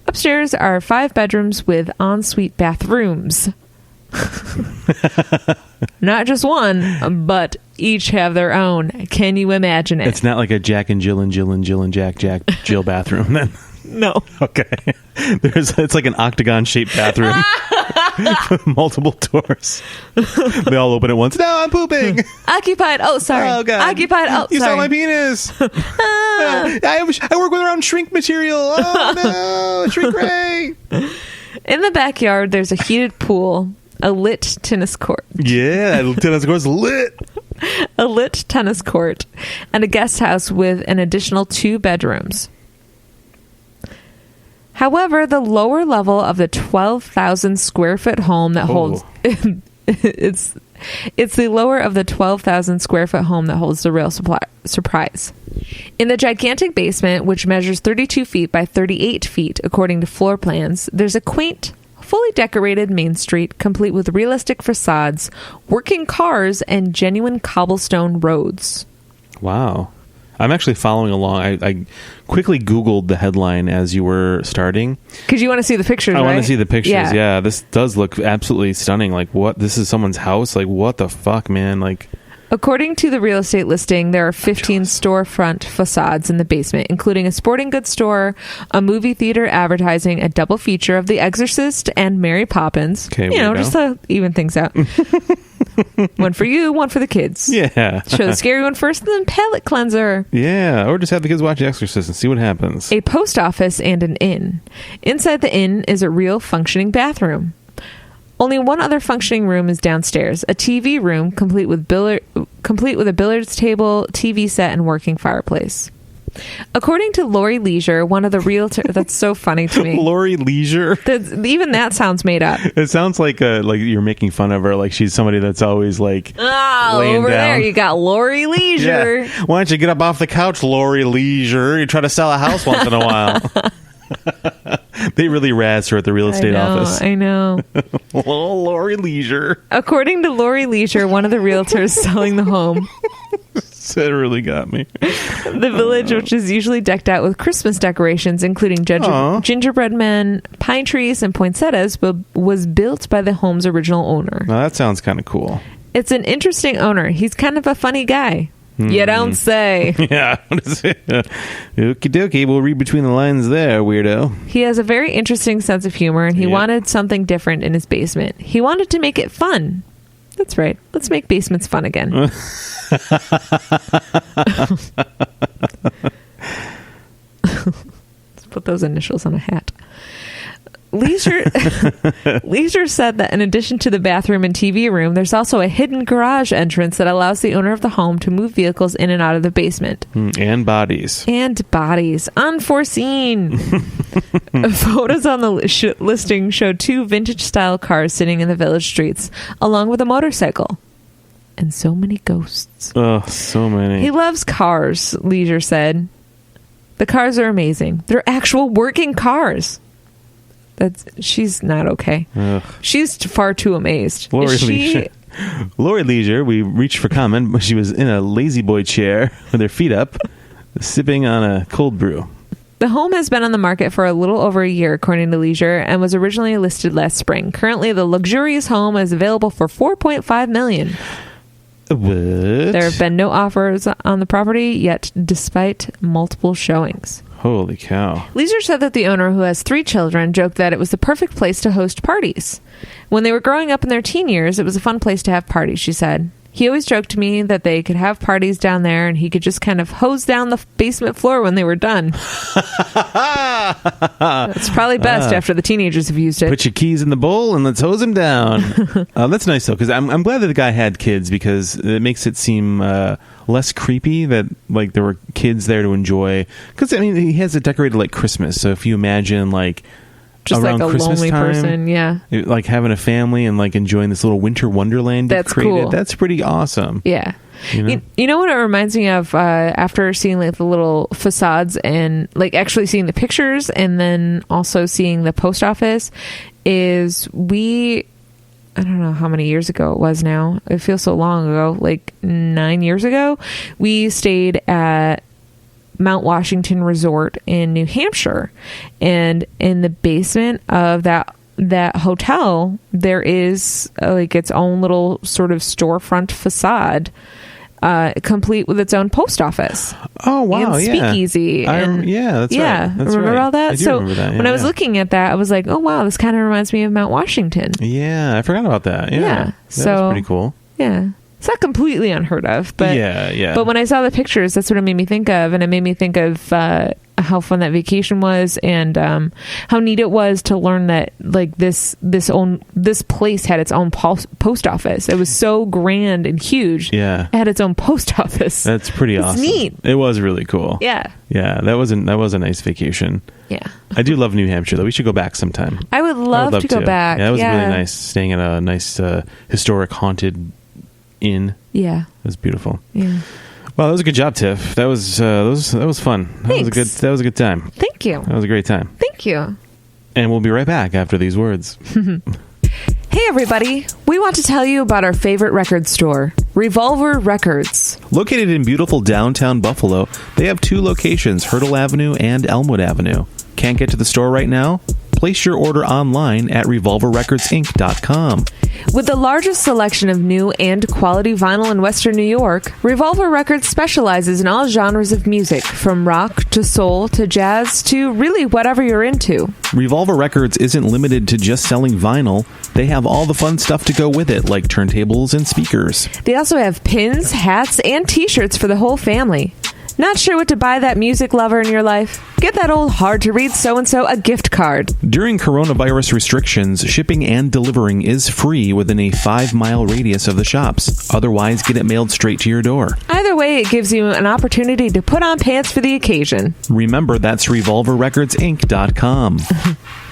Upstairs are 5 bedrooms with ensuite bathrooms. Not just one, but each have their own. Can you imagine it? It's not like a Jack and Jill and Jill and Jill and Jack Jill bathroom then. No. Okay. It's like an octagon-shaped bathroom with multiple doors. They all open at once. No, I'm pooping. Occupied. Oh, sorry. Oh, God. Occupied. Oh, you sorry. saw my penis. I work with around shrink material. Oh, no. Shrink ray. In the backyard, there's a heated pool, a lit tennis court. Yeah, tennis court's lit. A lit tennis court, and a guest house with an additional 2 bedrooms. However, the lower level of the 12,000 square foot home that holds it's the lower of the 12,000 square foot home that holds the real surprise. In the gigantic basement, which measures 32 feet by 38 feet according to floor plans, there's a quaint, fully decorated Main Street complete with realistic facades, working cars, and genuine cobblestone roads. Wow. I'm actually following along. I quickly Googled the headline as you were starting. Because you want to see the pictures, I right? want to see the pictures, Yeah. yeah. This does look absolutely stunning. Like, what? This is someone's house? Like, what the fuck, man? Like... According to the real estate listing, there are 15 storefront facades in the basement, including a sporting goods store, a movie theater advertising a double feature of The Exorcist and Mary Poppins. Okay, just to even things out. One for you, one for the kids. Yeah. Show the scary one first, and then palate cleanser. Yeah, or just have the kids watch The Exorcist and see what happens. A post office and an inn. Inside the inn is a real functioning bathroom. Only one other functioning room is downstairs, a TV room complete with a billiards table, TV set, and working fireplace. According to Lori Leisure, one of the realtors... That's so funny to me. Lori Leisure? Even that sounds made up. It sounds like you're making fun of her, like she's somebody that's always like laying over down. There you got Lori Leisure. Yeah. Why don't you get up off the couch, Lori Leisure? You try to sell a house once in a while. They really razz her at the real estate office. I know. Oh, Lori Leisure. According to Lori Leisure, one of the realtors selling the home... That really got me. The village, which is usually decked out with Christmas decorations, including gingerbread men, pine trees, and poinsettias, was built by the home's original owner. Well, that sounds kind of cool. It's an interesting owner. He's kind of a funny guy. You don't say. Yeah. Okie dokie. We'll read between the lines there, weirdo. He has a very interesting sense of humor, and he wanted something different in his basement. He wanted to make it fun. That's right. Let's make basements fun again. Let's put those initials on a hat. Leisure said that in addition to the bathroom and TV room, there's also a hidden garage entrance that allows the owner of the home to move vehicles in and out of the basement. And bodies. Unforeseen. Photos on the listing show 2 vintage-style cars sitting in the village streets, along with a motorcycle. And so many ghosts. Oh, so many. He loves cars, Leisure said. The cars are amazing. They're actual working cars. She's not okay. Ugh. She's far too amazed. Lori Leisure, we reached for comment, but she was in a lazy boy chair with her feet up, sipping on a cold brew. The home has been on the market for a little over a year, according to Leisure, and was originally listed last spring. Currently, the luxurious home is available for $4.5 million. What? There have been no offers on the property yet, despite multiple showings. Holy cow. Leisure said that the owner, who has 3 children, joked that it was the perfect place to host parties. When they were growing up in their teen years, it was a fun place to have parties, she said. He always joked to me that they could have parties down there and he could just kind of hose down the basement floor when they were done. It's probably best after the teenagers have used it. Put your keys in the bowl and let's hose them down. That's nice, though, because I'm glad that the guy had kids, because it makes it seem less creepy that like there were kids there to enjoy. Because, I mean, he has it decorated like Christmas. So if you imagine like just around like a Christmas lonely time, person, yeah. Like having a family and like enjoying this little winter wonderland that's created. Cool. That's pretty awesome. Yeah. You know what it reminds me of after seeing like the little facades and like actually seeing the pictures and then also seeing the post office is I don't know how many years ago it was now. It feels so long ago, like 9 years ago. We stayed at Mount Washington Resort in New Hampshire, and in the basement of that hotel there is like its own little sort of storefront facade, complete with its own post office. Oh wow! And speakeasy. That's right. That's remember right. all that? I do remember that. When I was looking at that, I was like, "Oh wow, this kind of reminds me of Mount Washington." Yeah, I forgot about that. Yeah, so that was pretty cool. Yeah. It's not completely unheard of, but But when I saw the pictures, that's what it made me think of, and it made me think of how fun that vacation was, and how neat it was to learn that like this place had its own post office. It was so grand and huge. Yeah, it had its own post office. That's pretty awesome. Neat. It was really cool. Yeah. That was a nice vacation. Yeah. I do love New Hampshire, though. We should go back sometime. I would love to go back. Yeah, it was really nice staying at a nice historic haunted inn. Yeah, it was beautiful. Yeah. Well, that was a good job, Tiff. That was fun. Thanks. That was a good time. Thank you. That was a great time. Thank you. And we'll be right back after these words. Hey everybody, we want to tell you about our favorite record store, Revolver Records. Located in beautiful downtown Buffalo, they have 2 locations, Hurdle Avenue and Elmwood Avenue. Can't get to the store right now? Place your order online at revolverrecordsinc.com. With the largest selection of new and quality vinyl in Western New York, Revolver Records specializes in all genres of music, from rock to soul to jazz to really whatever you're into. Revolver Records isn't limited to just selling vinyl. They have all the fun stuff to go with it, like turntables and speakers. They also have pins, hats, and t-shirts for the whole family. Not sure what to buy that music lover in your life? Get that old hard-to-read so-and-so a gift card. During coronavirus restrictions, shipping and delivering is free within a 5-mile radius of the shops. Otherwise, get it mailed straight to your door. Either way, it gives you an opportunity to put on pants for the occasion. Remember, that's revolverrecordsinc.com.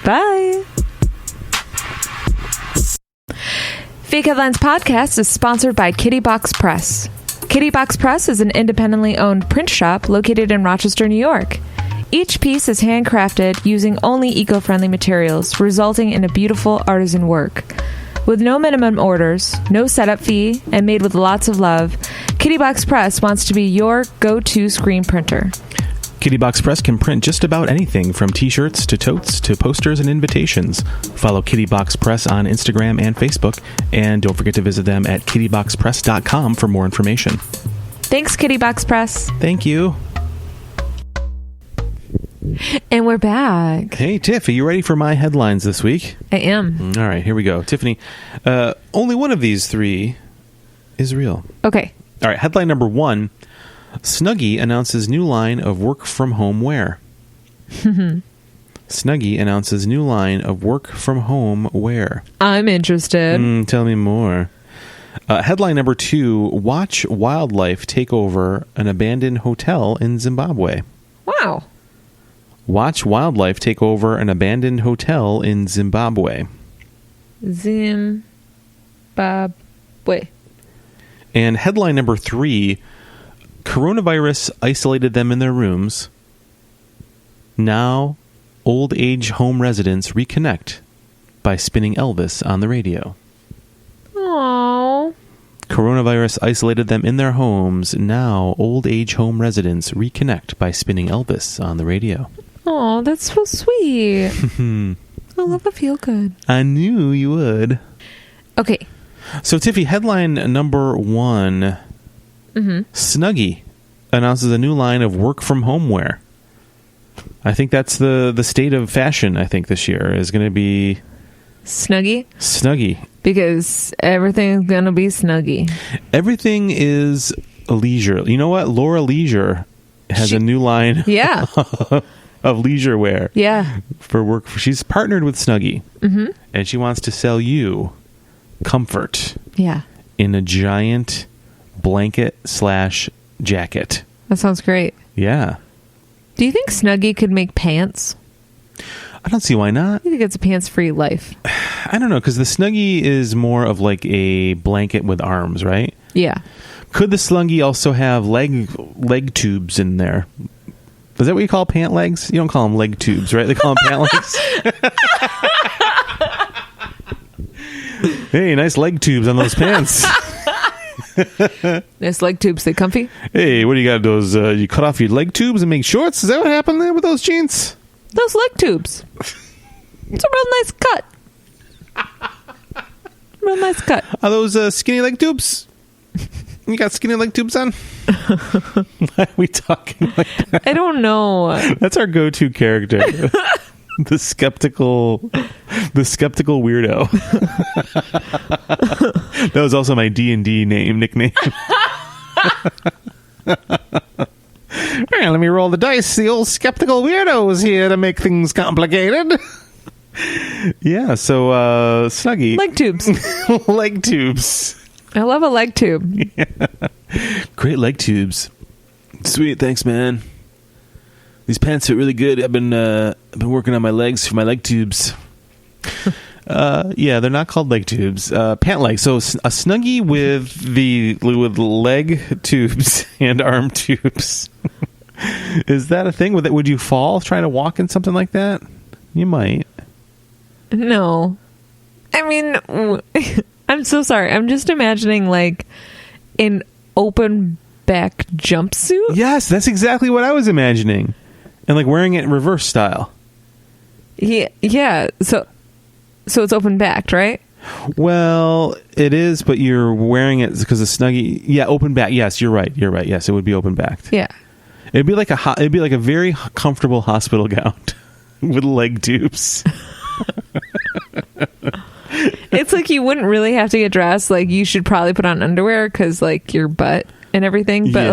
Bye. Fake Headlines Podcast is sponsored by Kitty Box Press. Kitty Box Press is an independently owned print shop located in Rochester, New York. Each piece is handcrafted using only eco-friendly materials, resulting in a beautiful artisan work. With no minimum orders, no setup fee, and made with lots of love, Kitty Box Press wants to be your go-to screen printer. Kitty Box Press can print just about anything from t-shirts to totes to posters and invitations. Follow Kitty Box Press on Instagram and Facebook, and don't forget to visit them at kittyboxpress.com for more information. Thanks, Kitty Box Press. Thank you. And we're back. Hey, Tiff, are you ready for my headlines this week? I am. All right, here we go. Tiffany, only one of these three is real. Okay. All right, headline number 1. Snuggie announces new line of work-from-home wear. Snuggie announces new line of work-from-home wear. I'm interested. Tell me more. Headline number 2, watch wildlife take over an abandoned hotel in Zimbabwe. Wow. Watch wildlife take over an abandoned hotel in Zimbabwe. Zimbabwe. And headline number 3, coronavirus isolated them in their rooms. Now, old age home residents reconnect by spinning Elvis on the radio. Aww. Coronavirus isolated them in their homes. Now, old age home residents reconnect by spinning Elvis on the radio. Oh, that's so sweet. I love a feel good. I knew you would. Okay. So, Tiffy, headline number 1. Snuggie announces a new line of work-from-home wear. I think that's the state of fashion, I think, this year is going to be... Snuggie? Snuggie. Because everything's going to be Snuggie. Everything is leisure. You know what? Laura Leisure has a new line yeah. of leisure wear. Yeah. For work. She's partnered with Snuggie. And she wants to sell you comfort. Yeah. In a giant blanket/jacket. That sounds great. Yeah. Do you think Snuggie could make pants? I don't see why not. I think it's a pants-free life. I don't know, because the Snuggie is more of like a blanket with arms, right? Yeah. Could the Snuggie also have leg tubes in there? Is that what you call pant legs? You don't call them leg tubes, right? They call them pant legs. Hey, nice leg tubes on those pants. Nice leg tubes. They comfy? Hey, what do you got? Those you cut off your leg tubes and make shorts? Is that what happened there with those jeans? Those leg tubes. It's a real nice cut. Real nice cut. Are those skinny leg tubes? You got skinny leg tubes on? Why are we talking like that? I don't know. That's our go-to character. The skeptical weirdo. That was also my D&D nickname. Let me roll the dice. The old skeptical weirdo is here to make things complicated. Yeah, so Snuggie. Leg tubes. Leg tubes. I love a leg tube. Yeah. Great leg tubes. Sweet, thanks, man. These pants fit really good. I've been working on my legs for my leg tubes. Yeah, they're not called leg tubes. Pant legs. So a Snuggie with leg tubes and arm tubes. Is that a thing? Would you fall trying to walk in something like that? You might. No. I mean, I'm so sorry. I'm just imagining like an open back jumpsuit. Yes, that's exactly what I was imagining. And like wearing it in reverse style. Yeah. So it's open backed, right? Well, it is, but you're wearing it because the Snuggie. Yeah, open back. Yes, you're right. Yes, it would be open backed. Yeah. It'd be like a very comfortable hospital gown with leg tubes. It's like you wouldn't really have to get dressed. Like you should probably put on underwear because like your butt and everything. But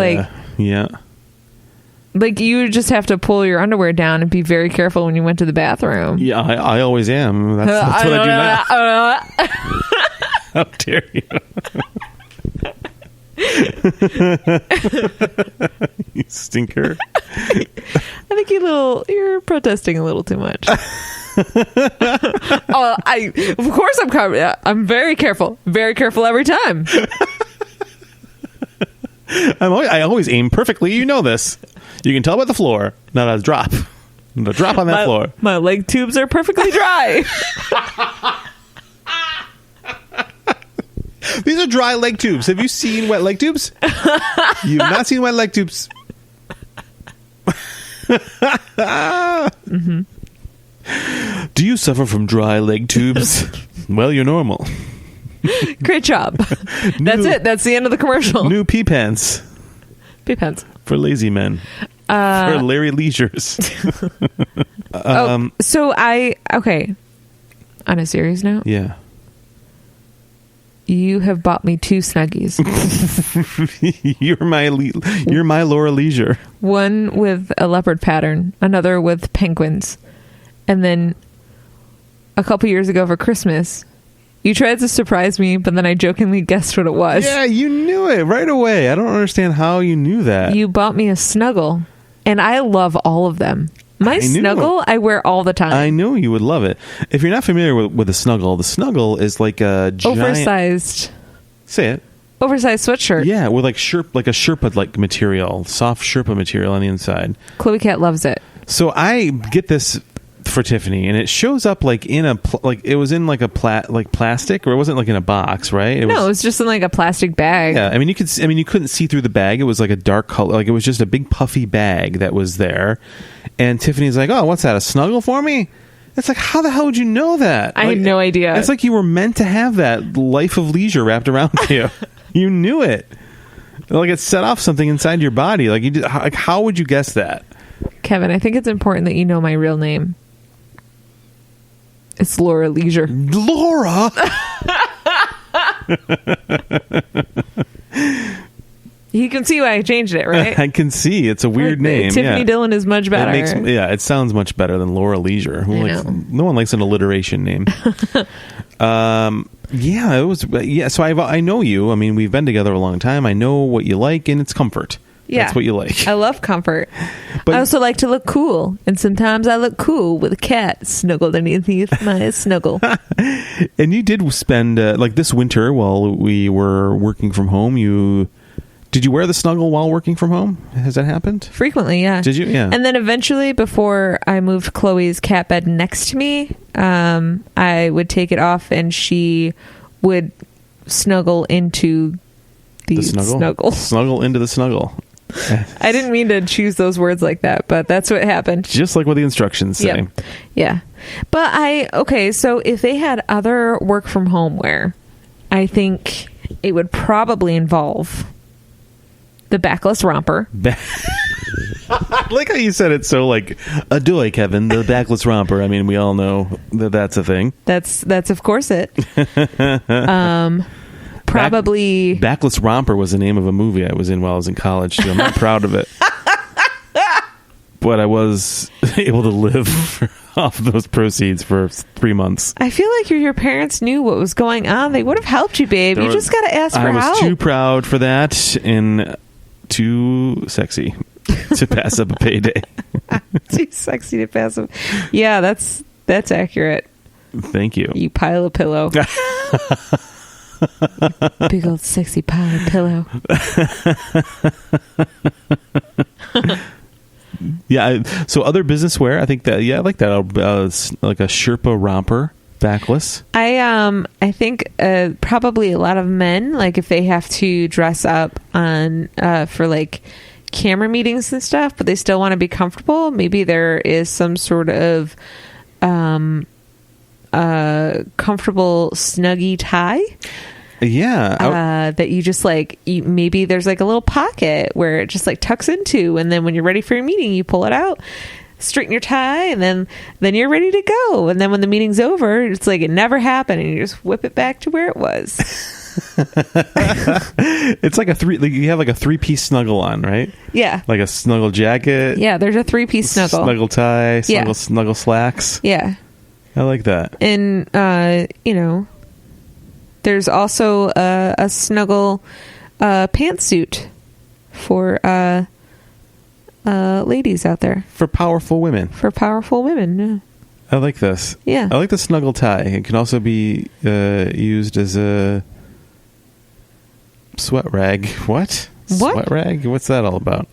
like you would just have to pull your underwear down and be very careful when you went to the bathroom. Yeah, I always am. That's what I do now. How dare you? You stinker. I think you're protesting a little too much. Of course I'm very careful every time. I always aim perfectly. You know this. You can tell by the floor. Not a drop. Not a drop on that floor. My leg tubes are perfectly dry. These are dry leg tubes. Have you seen wet leg tubes? You've not seen wet leg tubes. Mm-hmm. Do you suffer from dry leg tubes? Well, you're normal. Great job. That's it. That's the end of the commercial. New pee pants. Pee pants. For lazy men. For Larry Leisures. Okay. On a serious note. Yeah. You have bought me 2 Snuggies. You're my Laura Leisure. One with a leopard pattern, another with penguins. And then a couple years ago for Christmas, you tried to surprise me, but then I jokingly guessed what it was. Yeah, you knew it right away. I don't understand how you knew that. You bought me a Snuggle, and I love all of them. My Snuggle, I wear all the time. I know you would love it. If you're not familiar with a Snuggle, the Snuggle is like a giant... Oversized. Say it. Oversized sweatshirt. Yeah, with like a Sherpa material, soft Sherpa material on the inside. Chloe Cat loves it. So I get this for Tiffany, and it shows up like in a it was in like a plastic, or it wasn't like in a box, right? It was just in like a plastic bag. Yeah, you couldn't see through the bag. It was like a dark color, like it was just a big puffy bag that was there. And Tiffany's like, "Oh, what's that? A Snuggle for me?" It's like, how the hell would you know that? I had no idea. It's like you were meant to have that life of leisure wrapped around you. You knew it. Like it set off something inside your body. Like how would you guess that? Kevin, I think it's important that you know my real name. It's Laura Leisure. Laura? You can see why I changed it, right? I can see. It's a weird name. Tiffany Dillon is much better. It sounds much better than Laura Leisure. No one likes an alliteration name. It was. Yeah, so I know you. I mean, we've been together a long time. I know what you like, and it's comfort. Yeah. That's what you like. I love comfort. But I also like to look cool. And sometimes I look cool with a cat snuggled underneath my snuggle. And you did spend, like this winter while we were working from home, did you wear the snuggle while working from home? Has that happened? Frequently, yeah. Did you? Yeah. And then eventually, before I moved Chloe's cat bed next to me, I would take it off and she would snuggle into the snuggle. Snuggle into the snuggle. I didn't mean to choose those words like that, but that's what happened. Just like what the instructions say. Yeah. But so if they had other work from home wear, I think it would probably involve the backless romper. I like how you said it so like, adoy, Kevin, the backless romper. I mean, we all know that's a thing. That's of course it. Probably Backless Romper was the name of a movie I was in while I was in college too. I'm not proud of it. But I was able to live off those proceeds for 3 months. I feel like your parents knew what was going on. They would have helped you, babe. You just got to ask for help. I was too proud for that and too sexy to pass up a payday. Too sexy to pass up. Yeah, that's accurate. Thank you. You pile of pillow. Big old sexy pile of pillow. Yeah. So other business wear, I think that. Yeah, I like that. Like a Sherpa romper, backless. I think probably a lot of men, like if they have to dress up on for like camera meetings and stuff, but they still want to be comfortable. Maybe there is some sort of comfortable Snuggie tie. Yeah. That you just like, maybe there's like a little pocket where it just like tucks into, and then when you're ready for your meeting, you pull it out, straighten your tie, and then you're ready to go. And then when the meeting's over, it's like it never happened, and you just whip it back to where it was. It's like you have like a 3-piece snuggle on, right? Yeah. Like a snuggle jacket. Yeah, there's a 3-piece snuggle. Snuggle tie, snuggle slacks. Yeah. I like that. And, there's also a snuggle pantsuit for ladies out there. For powerful women. Yeah. I like this. Yeah. I like the snuggle tie. It can also be used as a sweat rag. What? Sweat rag? What's that all about?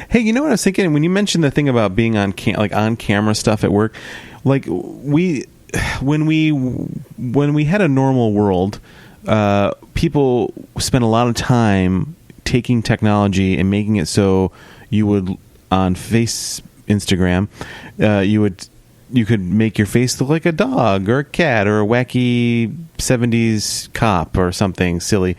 Hey, you know what I was thinking? When you mentioned the thing about being on camera stuff at work, like when we had a normal world, people spend a lot of time taking technology and making it so you would on Instagram, you could make your face look like a dog or a cat or a wacky 70s cop or something silly.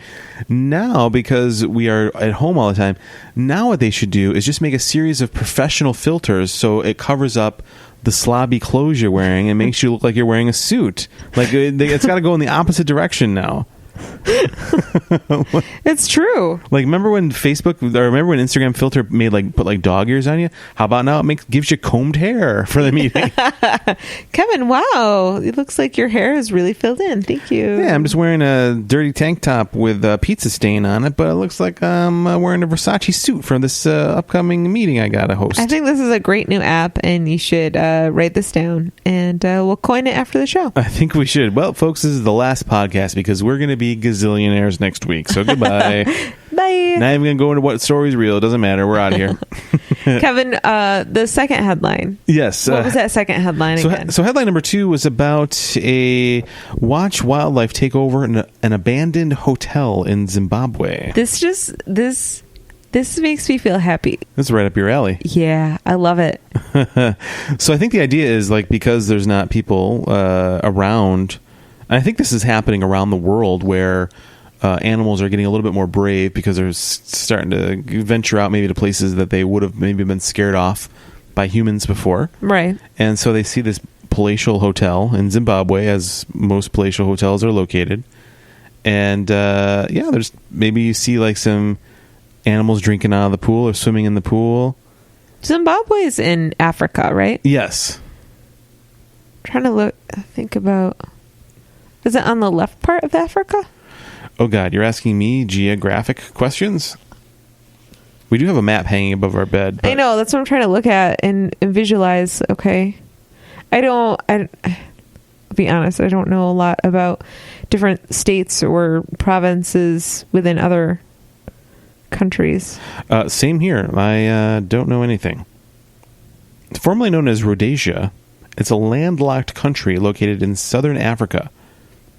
Now, because we are at home all the time, now what they should do is just make a series of professional filters so it covers up the slobby clothes you're wearing and makes you look like you're wearing a suit. Like it's got to go in the opposite direction now. It's true. Like, remember when Instagram filter put dog ears on you? How about now it gives you combed hair for the meeting? Kevin, wow, it looks like your hair is really filled in. Thank you. Yeah, I'm just wearing a dirty tank top with a pizza stain on it, but it looks like I'm wearing a Versace suit for this upcoming meeting I got to host. I think this is a great new app, and you should write this down, and we'll coin it after the show. I think we should. Well, folks, this is the last podcast because we're going to be gazillionaires next week. So goodbye. Bye. Not even going to go into what story's real. It doesn't matter. We're out of here. Kevin, the second headline. Yes. What was that second headline again? So headline number 2 was about a watch wildlife take over an abandoned hotel in Zimbabwe. This makes me feel happy. This is right up your alley. Yeah, I love it. So I think the idea is because there's not people around. I think this is happening around the world where animals are getting a little bit more brave because they're starting to venture out maybe to places that they would have maybe been scared off by humans before. Right. And so they see this palatial hotel in Zimbabwe, as most palatial hotels are located. And there's maybe you see some animals drinking out of the pool or swimming in the pool. Zimbabwe is in Africa, right? Yes. I'm trying to think about... Is it on the left part of Africa? Oh, God. You're asking me geographic questions? We do have a map hanging above our bed. I know. That's what I'm trying to look at and visualize. Okay. I'll be honest. I don't know a lot about different states or provinces within other countries. Same here. I don't know anything. Formerly known as Rhodesia, it's a landlocked country located in southern Africa,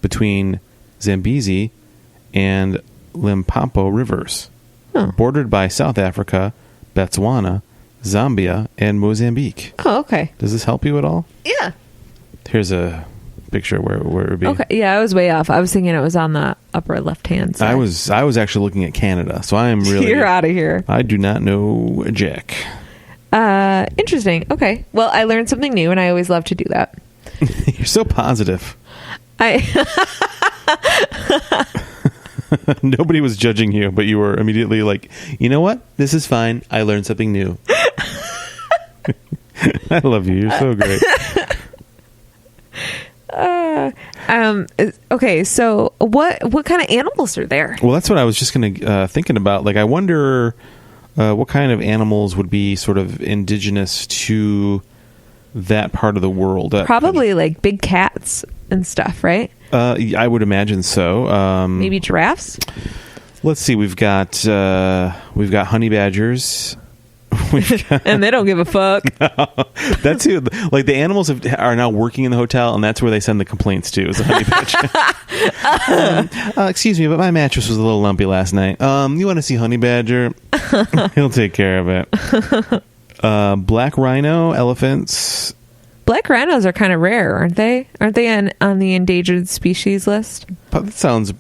between Zambezi and Limpopo rivers, bordered by South Africa, Botswana, Zambia, and Mozambique. Oh, okay. Does this help you at all? Yeah. Here's a picture where it would be. Okay. Yeah, I was way off. I was thinking it was on the upper left-hand side. I was actually looking at Canada, so I am really... You're out of here. I do not know jack. Interesting. Okay. Well, I learned something new, and I always love to do that. You're so positive. Nobody was judging you, but you were immediately like, you know what? This is fine. I learned something new. I love you. You're so great. Okay, so what kind of animals are there? Well, that's what I was just thinking about. I wonder what kind of animals would be sort of indigenous to that part of the world. Probably big cats and stuff, right? I would imagine so. Maybe giraffes. Let's see. We've got honey badgers. And they don't give a fuck. No, that's who. The animals are now working in the hotel, and that's where they send the complaints to. Is the honey badger. Excuse me, but my mattress was a little lumpy last night. You want to see honey badger? He'll take care of it. Black rhino, elephants. Black rhinos are kind of rare, aren't they? Aren't they on the endangered species list? That sounds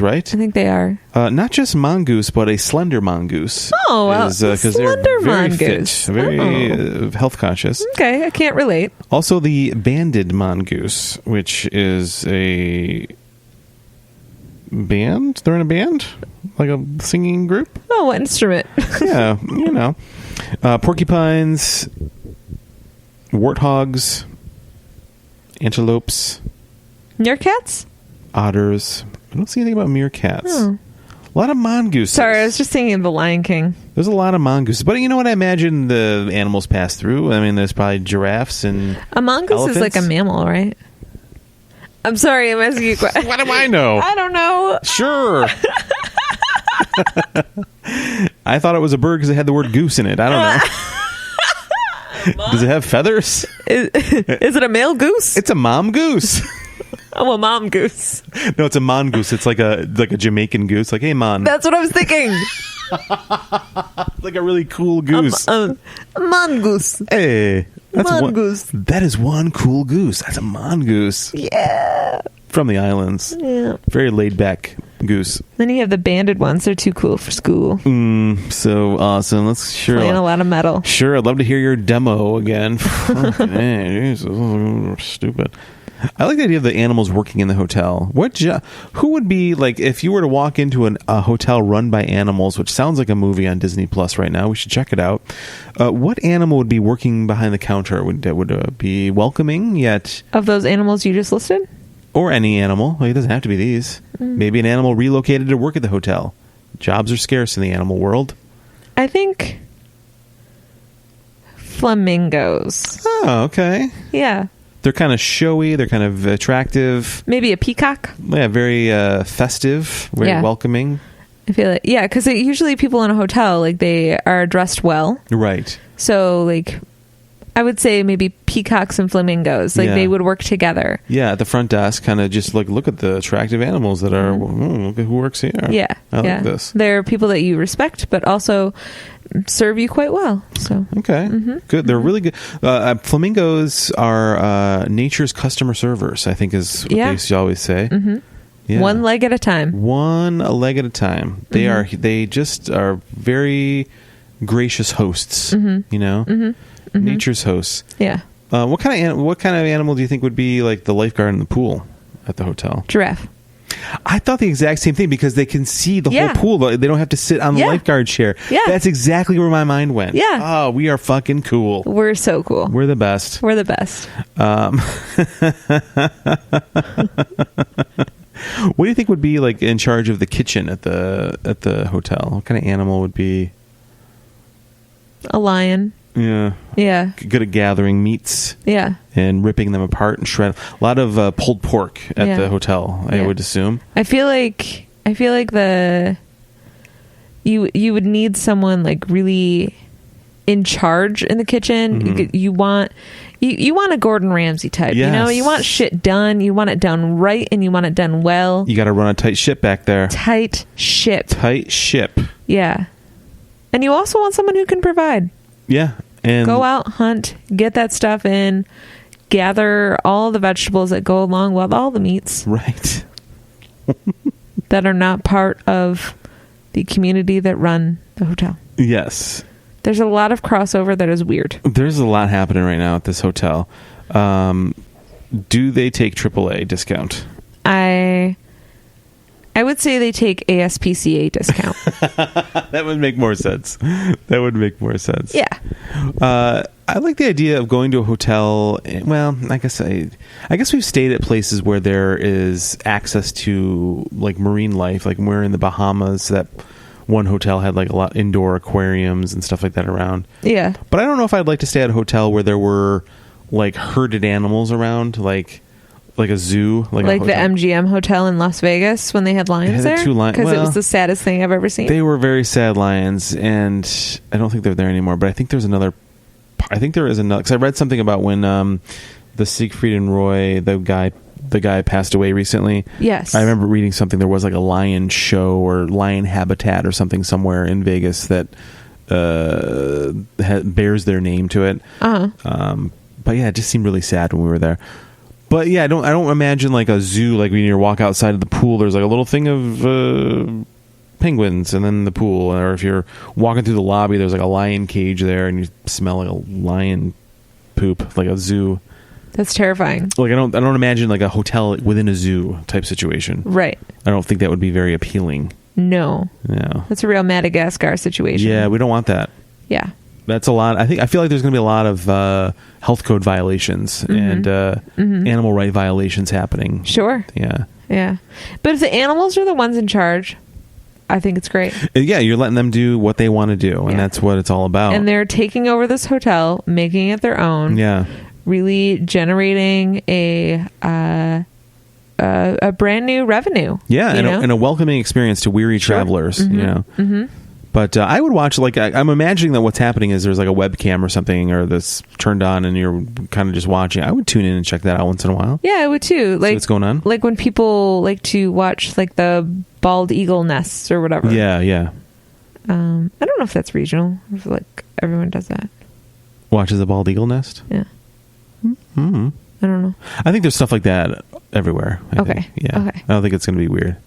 right. I think they are. Not just mongoose, but a slender mongoose. Oh, wow. Because they're very fit, very health conscious. Okay, I can't relate. Also, the banded mongoose, which is a band. They're in a band, like a singing group. Oh, what instrument? Yeah, porcupines, warthogs, antelopes, meerkats, otters. I don't see anything about meerkats. Oh. A lot of mongooses. Sorry, I was just thinking of The Lion King. There's a lot of mongooses. But you know what I imagine the animals pass through? I mean, there's probably giraffes and a mongoose elephants. is like a mammal, right? I'm sorry, I'm asking you a question. What do I know? I don't know. Sure. I thought it was a bird because it had the word goose in it. I don't know. Does it have feathers? Is it a male goose? It's a mom goose. I'm a mom goose. No, it's a mongoose. It's like a Jamaican goose. Like, hey, mon. That's what I was thinking. Like a really cool goose. A mongoose. Hey, that's Mongoose. That is one cool goose. That's a mongoose. Yeah. From the islands. Yeah. Very laid back goose. Then you have the banded ones. They're too cool for school. So awesome. Playing a lot of metal. Sure, I'd love to hear your demo again. Man, stupid. I like the idea of the animals working in the hotel. Who would be like if you were to walk into a hotel run by animals, which sounds like a movie on Disney Plus right now? We should check it out. What animal would be working behind the counter? Would be welcoming yet? Of those animals you just listed? Or any animal. Like, it doesn't have to be these. Maybe an animal relocated to work at the hotel. Jobs are scarce in the animal world. I think flamingos. Oh, okay. Yeah. They're kind of showy. They're kind of attractive. Maybe a peacock. Yeah, very festive, very welcoming. I feel like, because usually people in a hotel, like, they are dressed well. Right. So, like, I would say maybe peacocks and flamingos. Like, they would work together. Yeah, at the front desk, kind of just like, look at the attractive animals that are, look at who works here. Yeah. I like this. They're people that you respect, but also serve you quite well. So okay, good. They're really good. Flamingos are nature's customer servers, I think is what they used to always say. Yeah. One leg at a time. One a leg at a time. They just are very gracious hosts. You know, nature's hosts. Yeah. What kind of animal do you think would be like the lifeguard in the pool at the hotel? Giraffe. I thought the exact same thing because they can see the whole pool. They don't have to sit on the lifeguard chair. Yeah. That's exactly where my mind went. Yeah. Oh, we are fucking cool. We're so cool. We're the best. We're the best. What do you think would be like in charge of the kitchen at the hotel? What kind of animal would be? A lion. Yeah. Yeah. Good at gathering meats. Yeah. And ripping them apart and shredding. A lot of pulled pork at the hotel, I would assume. I feel like you would need someone like really in charge in the kitchen. You want a Gordon Ramsay type. Yes. You know, you want shit done. You want it done right, and you want it done well. You got to run a tight ship back there. Tight ship. Yeah. And you also want someone who can provide. Yeah. And go out, hunt, get that stuff in, gather all the vegetables that go along with all the meats. Right. that are not part of the community that run the hotel. Yes. There's a lot of crossover that is weird. There's a lot happening right now at this hotel. Do they take AAA discount? I would say they take ASPCA discount. That would make more sense. Yeah. I like the idea of going to a hotel. Well, I guess we've stayed at places where there is access to like marine life. Like when we were in the Bahamas, that one hotel had like a lot indoor aquariums and stuff like that around. Yeah. But I don't know if I'd like to stay at a hotel where there were like herded animals around, like a zoo, like the MGM hotel in Las Vegas when they had lions there. Two lions because it was the saddest thing I've ever seen. They were very sad lions, and I don't think they're there anymore. But I think there is another. Because I read something about when the Siegfried and Roy, the guy passed away recently. Yes, I remember reading something. There was like a lion show or lion habitat or something somewhere in Vegas that bears their name to it. But yeah, it just seemed really sad when we were there. But yeah, I don't imagine like a zoo, like when you walk outside of the pool, there's like a little thing of penguins and then the pool. Or if you're walking through the lobby, there's like a lion cage there and you smell like a lion poop, like a zoo. That's terrifying. Like I don't imagine like a hotel within a zoo type situation. Right. I don't think that would be very appealing. No. No. That's a real Madagascar situation. Yeah, we don't want that. Yeah. That's a lot. I feel like there's going to be a lot of health code violations and animal right violations happening. Sure. Yeah. Yeah. But if the animals are the ones in charge, I think it's great. Yeah, you're letting them do what they want to do, and that's what it's all about. And they're taking over this hotel, making it their own. Yeah. Really generating a brand new revenue. Yeah, and a welcoming experience to weary travelers. You know. But I would watch, like, I'm imagining that what's happening is there's like a webcam or something, or this turned on and you're kind of just watching. I would tune in and check that out once in a while. Yeah, I would too. Like, see what's going on. Like when people like to watch like the bald eagle nests or whatever. Yeah, yeah. I don't know if that's regional. If, like, everyone does that. Watches a bald eagle nest? Yeah. Mm-hmm. I don't know. I think there's stuff like that everywhere. I think. Yeah. Okay. I don't think it's going to be weird.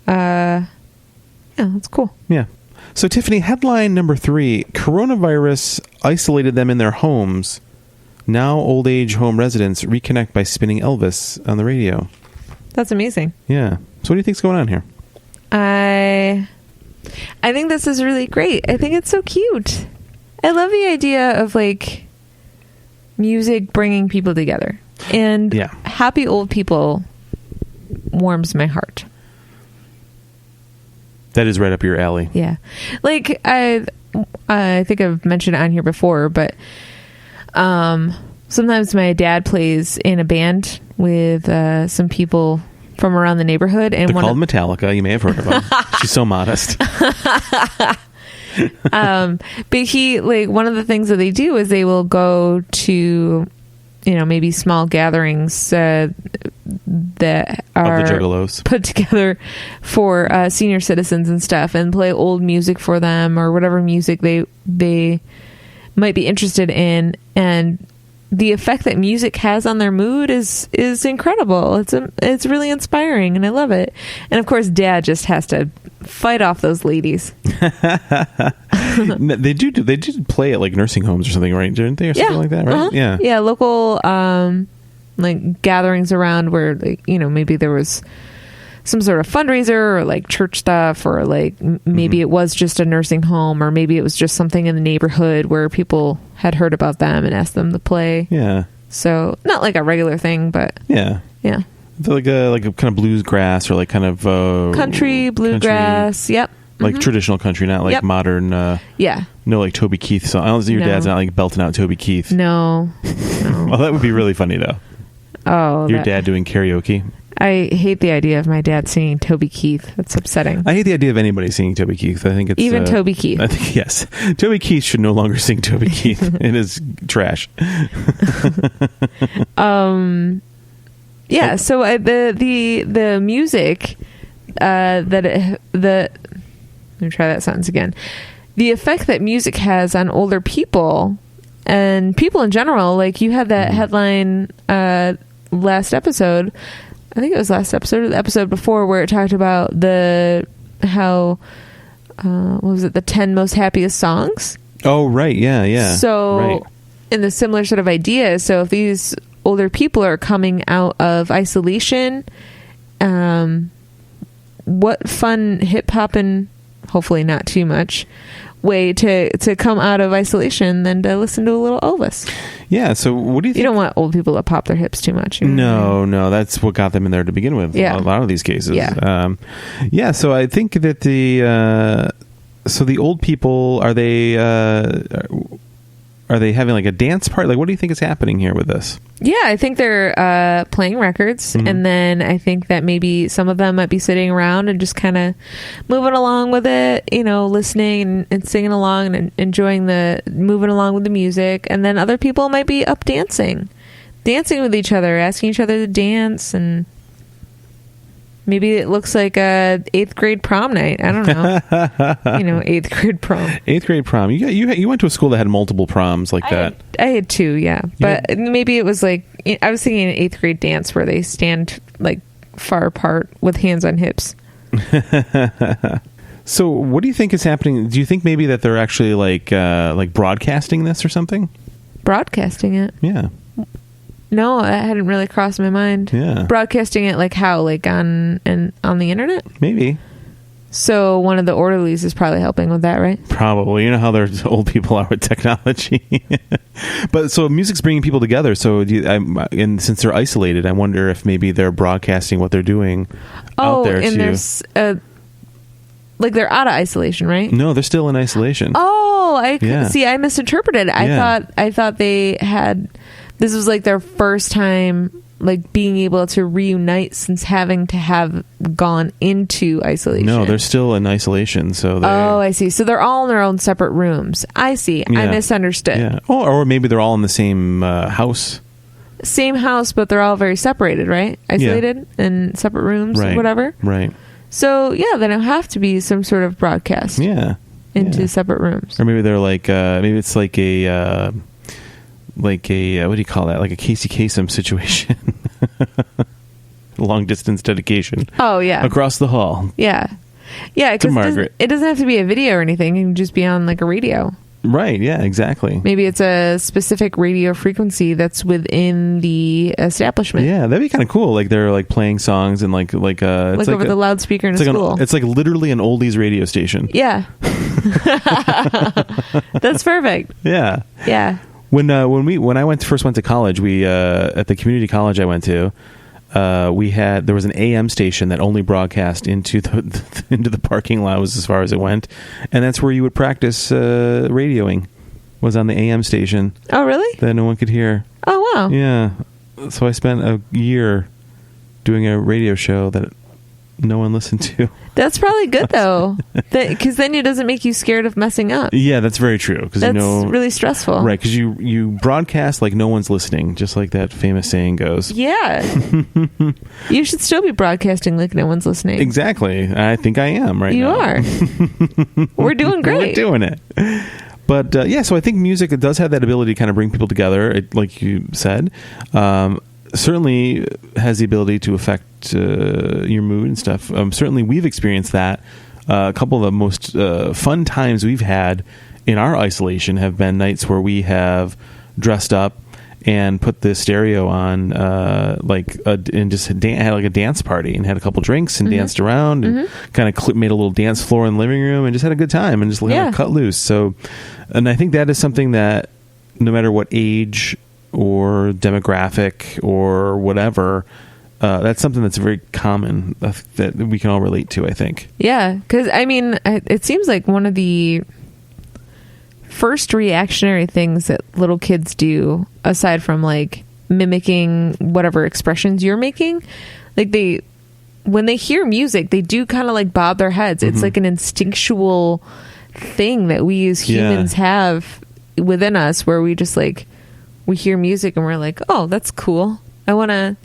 Yeah, that's cool. Yeah. So, Tiffany, headline number 3, coronavirus isolated them in their homes. Now old age home residents reconnect by spinning Elvis on the radio. That's amazing. Yeah. So what do you think's going on here? I think this is really great. I think it's so cute. I love the idea of like music bringing people together. And happy old people warms my heart. That is right up your alley. Yeah. Like, I think I've mentioned it on here before, but sometimes my dad plays in a band with some people from around the neighborhood. And they're called Metallica. You may have heard of them. She's so modest. But he, like, one of the things that they do is they will go to, you know, maybe small gatherings that are of the Juggalos put together for senior citizens and stuff, and play old music for them or whatever music they might be interested in. And the effect that music has on their mood is incredible. It's really inspiring, and I love it. And of course, Dad just has to fight off those ladies. They do play at like nursing homes or something, right? Didn't they, or something like that, right? Uh-huh. Yeah, local like gatherings around where, like, you know, maybe there was some sort of fundraiser or like church stuff, or like maybe it was just a nursing home, or maybe it was just something in the neighborhood where people had heard about them and asked them to play. Yeah. So not like a regular thing, but yeah. Like a kind of bluegrass or like kind of country bluegrass. Country, yep. Like traditional country, not like modern. No, like Toby Keith song. I don't think your dad's not like belting out Toby Keith. No. Well, that would be really funny though. Oh, your dad doing karaoke. I hate the idea of my dad singing Toby Keith. That's upsetting. I hate the idea of anybody singing Toby Keith. I think it's even Toby Keith. I think yes, Toby Keith should no longer sing Toby Keith. It is trash. Yeah. So the music let me try that sentence again. The effect that music has on older people and people in general. Like, you had that headline last episode. I think it was last episode or the episode before, where it talked about what was it, the 10 most happiest songs? Oh, right. Yeah. So in the similar sort of idea, so if these older people are coming out of isolation, what fun hip hop, and hopefully not too much, way to come out of isolation than to listen to a little Elvis. Yeah, so what do you think? You don't want old people to pop their hips too much. No, that's what got them in there to begin with. Yeah. A lot of these cases. Yeah. So I think that the old people, are they having like a dance part? Like, what do you think is happening here with this? Yeah, I think they're playing records, and then I think that maybe some of them might be sitting around and just kind of moving along with it, you know, listening and singing along and enjoying moving along with the music. And then other people might be up dancing with each other, asking each other to dance, and maybe it looks like a 8th grade prom night. I don't know. You know, 8th grade prom. 8th grade prom. You went to a school that had multiple proms like that. I had 2, yeah. But maybe it was like, I was thinking an 8th grade dance where they stand like far apart with hands on hips. So what do you think is happening? Do you think maybe that they're actually like broadcasting this or something? Broadcasting it? Yeah. No, that hadn't really crossed my mind. Yeah. Broadcasting it like how? Like on the internet? Maybe. So one of the orderlies is probably helping with that, right? Probably. You know how there's old people are with technology. But so music's bringing people together. So and since they're isolated, I wonder if maybe they're broadcasting what they're doing out there and too. There's like they're out of isolation, right? No, they're still in isolation. Oh, I misinterpreted. I thought they had. This was like their first time like being able to reunite since having to have gone into isolation. No, they're still in isolation. So I see. So they're all in their own separate rooms. I see. Yeah. I misunderstood. Yeah. Or maybe they're all in the same house. Same house, but they're all very separated, right? Isolated in separate rooms, or whatever. Right. So yeah, then it'll have to be some sort of broadcast. Yeah. Into separate rooms. Or maybe they're like maybe it's like a what do you call that? Like a Casey Kasem situation. Long distance dedication. Oh yeah. Across the hall. Yeah. Yeah, to Margaret. It doesn't have to be a video or anything. It can just be on like a radio. Right, yeah, exactly. Maybe it's a specific radio frequency that's within the establishment. Yeah, that'd be kind of cool. Like they're like playing songs and like it's over the loudspeaker in a school. It's like literally an oldies radio station. Yeah. That's perfect. Yeah. Yeah. When I first went to college, we at the community college I went to, there was an AM station that only broadcast into the parking lot, was as far as it went, and that's where you would practice radioing, was on the AM station. Oh really? That no one could hear. Oh wow. Yeah, so I spent a year doing a radio show that no one listened to. That's probably good though, because then it doesn't make you scared of messing up. Yeah, that's very true. Because that's really stressful, right? Because you broadcast like no one's listening, just like that famous saying goes. Yeah, you should still be broadcasting like no one's listening. Exactly. I think I am right now. You are. We're doing great. We're doing it. But so I think music does have that ability to kind of bring people together, like you said. Certainly has the ability to affect your mood and stuff. Certainly we've experienced that. A couple of the most fun times we've had in our isolation have been nights where we have dressed up and put the stereo on and just had like a dance party and had a couple drinks and danced around and kind of made a little dance floor in the living room and just had a good time and just kind of cut loose. So, and I think that is something that no matter what age or demographic or whatever, that's something that's very common that we can all relate to, I think. Yeah, because I mean, it seems like one of the first reactionary things that little kids do, aside from like mimicking whatever expressions you're making, like when they hear music, they do kind of like bob their heads. It's like an instinctual thing that we as humans have within us, where we just like, we hear music and we're like, oh, that's cool. I want to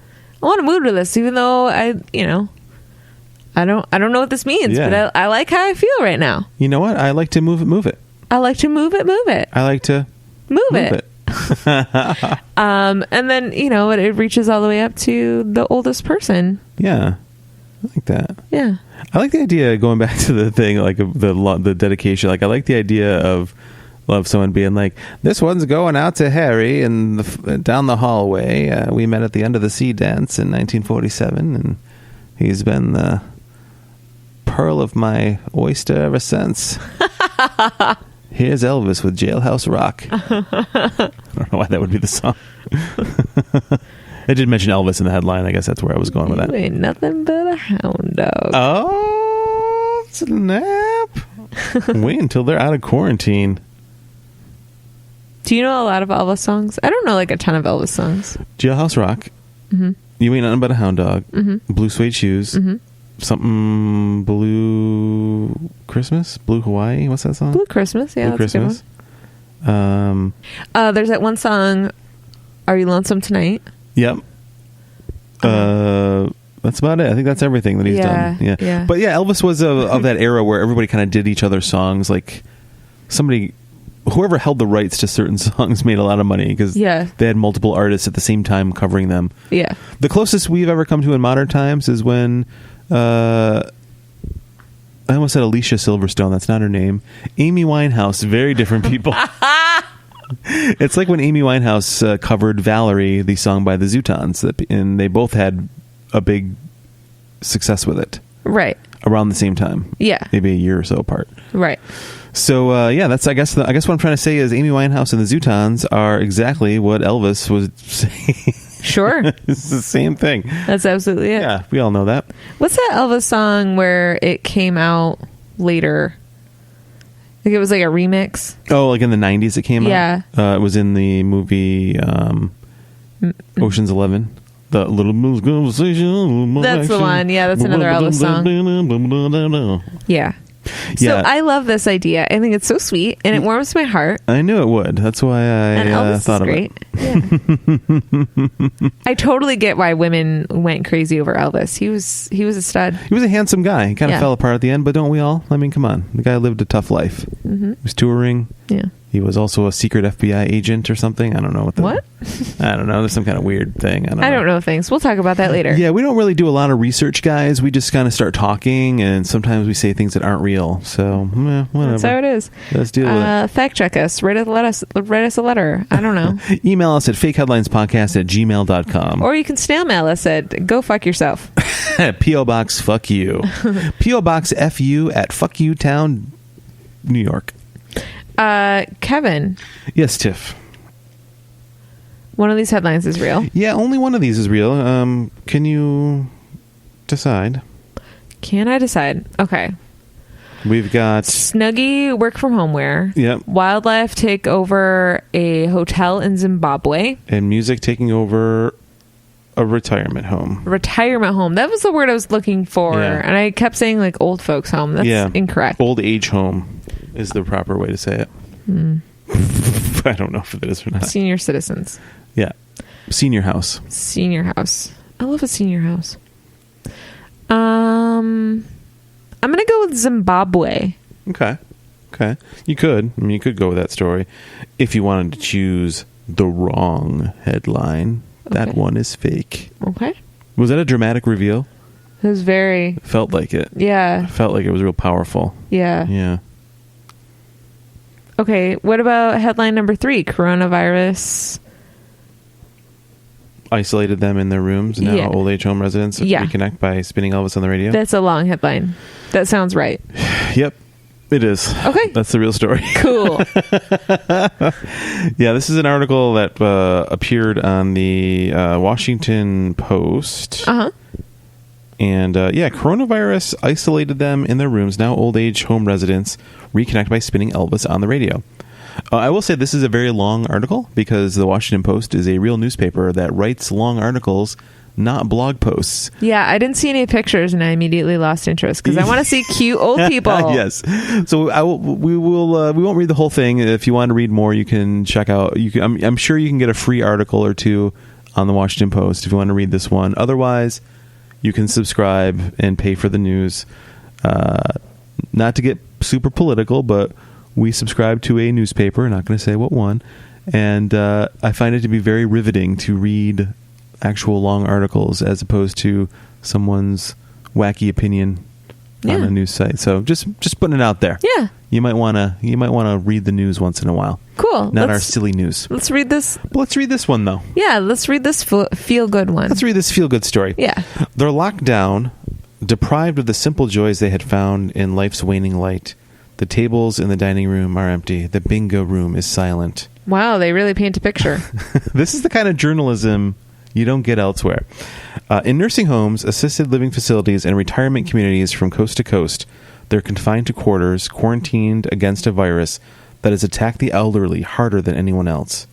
move to this, even though I don't know what this means, but I like how I feel right now. You know what? I like to move it. I like to move it. I like to move it. And then, it reaches all the way up to the oldest person. Yeah. I like that. Yeah. I like the idea, going back to the thing, like the dedication. Like, I like the idea of someone being like, this one's going out to Harry and down the hallway. We met at the end of the sea dance in 1947, and he's been the pearl of my oyster ever since. Here's Elvis with Jailhouse Rock. I don't know why that would be the song. I did mention Elvis in the headline. I guess that's where I was going with that. You ain't nothing but a hound dog. Oh, snap. Wait until they're out of quarantine. Do you know a lot of Elvis songs? I don't know like a ton of Elvis songs. Jailhouse Rock. Mm-hmm. You ain't nothing but a hound dog. Mm-hmm. Blue suede shoes. Mm-hmm. Something Blue Christmas? Blue Hawaii? What's that song? Blue Christmas, yeah. Blue Christmas. A good one. There's that one song, Are You Lonesome Tonight? Yep. That's about it. I think that's everything that he's done. Yeah. But yeah, Elvis was of that era where everybody kind of did each other's songs. Like whoever held the rights to certain songs made a lot of money because they had multiple artists at the same time covering them. Yeah. The closest we've ever come to in modern times is when I almost said Alicia Silverstone. That's not her name. Amy Winehouse. Very different people. It's like when Amy Winehouse covered Valerie, the song by the Zootons, and they both had a big success with it. Right. Around the same time. Yeah. Maybe a year or so apart. Right. So that's I guess what I'm trying to say is Amy Winehouse and the Zootons are exactly what Elvis was saying. Sure. It's the same thing. That's absolutely it. Yeah, we all know that. What's that Elvis song where it came out later? I think it was like a remix. Oh, like in the 90s it came out? Yeah. It was in the movie Ocean's 11. The Little Moose Conversation. That's the one. Yeah, that's another Elvis song. Yeah. So Yeah. I love this idea. I think it's so sweet, and it warms my heart. I knew it would. That's why And I Elvis thought is of great. it. Yeah. I totally get why women went crazy over Elvis. He was a stud. He was a handsome guy. He kind of Yeah. fell apart at the end, but don't we all? I mean, come on. The guy lived a tough life. Mm-hmm. He was touring. Yeah. He was also a secret FBI agent or something. I don't know What? I don't know. There's some kind of weird thing. I don't know things. We'll talk about that later. Yeah, we don't really do a lot of research, guys. We just kind of start talking, and sometimes we say things that aren't real. So, whatever. That's how it is. Let's deal with it. Fact check us. Write us a letter. I don't know. Email us at fakeheadlinespodcast@gmail.com. Or you can snail mail us at go fuck yourself. P.O. Box Fuck You. P.O. Box FU at Fuck You Town, New York. Kevin, Yes, Tiff. one of these headlines is real. Yeah, only one of these is real. Can you decide? Can I decide? Okay. We've got... Snuggie work from home wear. Yep. Wildlife take over a hotel in Zimbabwe. And music taking over a retirement home. Retirement home. That was the word I was looking for. Yeah. And I kept saying like old folks home. That's incorrect. Old age home is the proper way to say it. I don't know if it is or not. Senior citizens. Yeah. Senior house. Senior house. I love a senior house. I'm going to go with Zimbabwe. Okay. You could. I mean, you could go with that story. If you wanted to choose the wrong headline, that Okay. one is fake. Okay. Was that a dramatic reveal? It was very... Felt like it. Yeah. Felt like it was real powerful. Yeah. Yeah. Okay, what about headline number 3? Coronavirus. Isolated them in their rooms. Now Yeah. old age home residents reconnect by spinning Elvis on the radio. That's a long headline. That sounds right. Yep. It is. Okay. That's the real story. Cool. Yeah, this is an article that appeared on the Washington Post. Uh-huh. And coronavirus isolated them in their rooms. Now old age home residents reconnect by spinning Elvis on the radio. I will say this is a very long article because the Washington Post is a real newspaper that writes long articles, not blog posts. Yeah, I didn't see any pictures and I immediately lost interest because I want to see cute old people. Yes. So we won't read the whole thing. If you want to read more, you can check out. I'm sure you can get a free article or two on the Washington Post if you want to read this one. Otherwise, you can subscribe and pay for the news. Not to get super political, but we subscribe to a newspaper. Not going to say what one. And I find it to be very riveting to read actual long articles as opposed to someone's wacky opinion on a news site. So just putting it out there. Yeah. You might want to read the news once in a while. Cool. Not our silly news. Let's read this. But let's read this one though. Yeah, let's read this feel-good one. Let's read this feel-good story. Yeah. They're locked down, deprived of the simple joys they had found in life's waning light. The tables in the dining room are empty. The bingo room is silent. Wow, they really paint a picture. This is the kind of journalism you don't get elsewhere. In nursing homes, assisted living facilities, and retirement communities from coast to coast, they're confined to quarters, quarantined against a virus that has attacked the elderly harder than anyone else.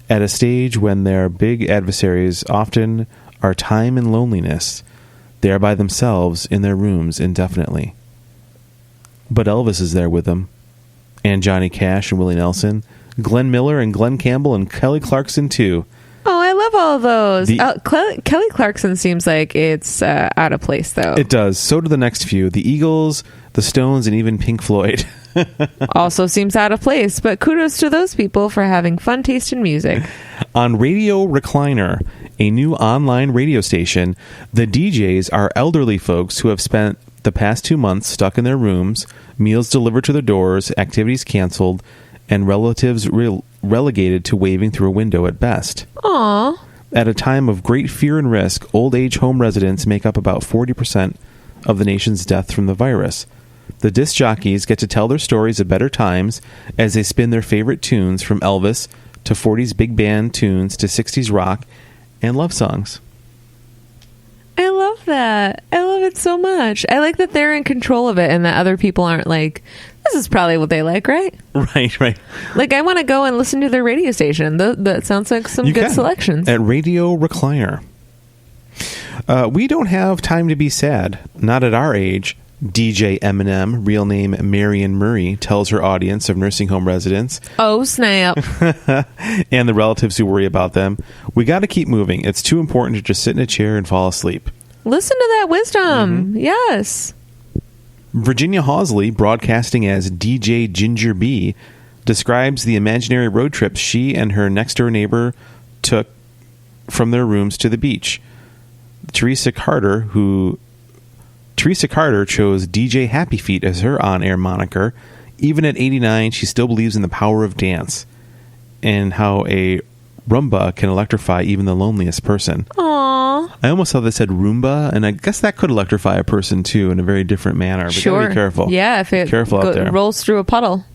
At a stage when their big adversaries often are time and loneliness, they are by themselves in their rooms indefinitely. But Elvis is there with them, and Johnny Cash and Willie Nelson, Glenn Miller and Glenn Campbell and Kelly Clarkson too. Oh, I love all of those. Kelly Clarkson seems like it's out of place, though. It does. So do the next few. The Eagles, the Stones, and even Pink Floyd. Also seems out of place, but kudos to those people for having fun taste in music. On Radio Recliner, a new online radio station, the DJs are elderly folks who have spent the past 2 months stuck in their rooms, meals delivered to their doors, activities canceled, and relatives relegated to waving through a window at best. Aww. At a time of great fear and risk, old age home residents make up about 40% of the nation's death from the virus. The disc jockeys get to tell their stories of better times as they spin their favorite tunes from Elvis to 40s big band tunes to 60s rock and love songs. I love that. I love it so much. I like that they're in control of it and that other people aren't like, this is probably what they like, right? Right. Like, I want to go and listen to their radio station. That sounds like some good selections. At Radio Recliner. We don't have time to be sad. Not at our age. DJ Eminem, real name Marion Murray, tells her audience of nursing home residents. Oh, snap. And the relatives who worry about them. We got to keep moving. It's too important to just sit in a chair and fall asleep. Listen to that wisdom. Yes. Virginia Hawsley, broadcasting as DJ Ginger B, describes the imaginary road trips she and her next-door neighbor took from their rooms to the beach. Teresa Carter chose DJ Happy Feet as her on-air moniker. Even at 89, she still believes in the power of dance and how a Roomba can electrify even the loneliest person. Aww. I almost thought they said Roomba, and I guess that could electrify a person too in a very different manner. But sure. Be careful. Yeah, if it out there. Rolls through a puddle.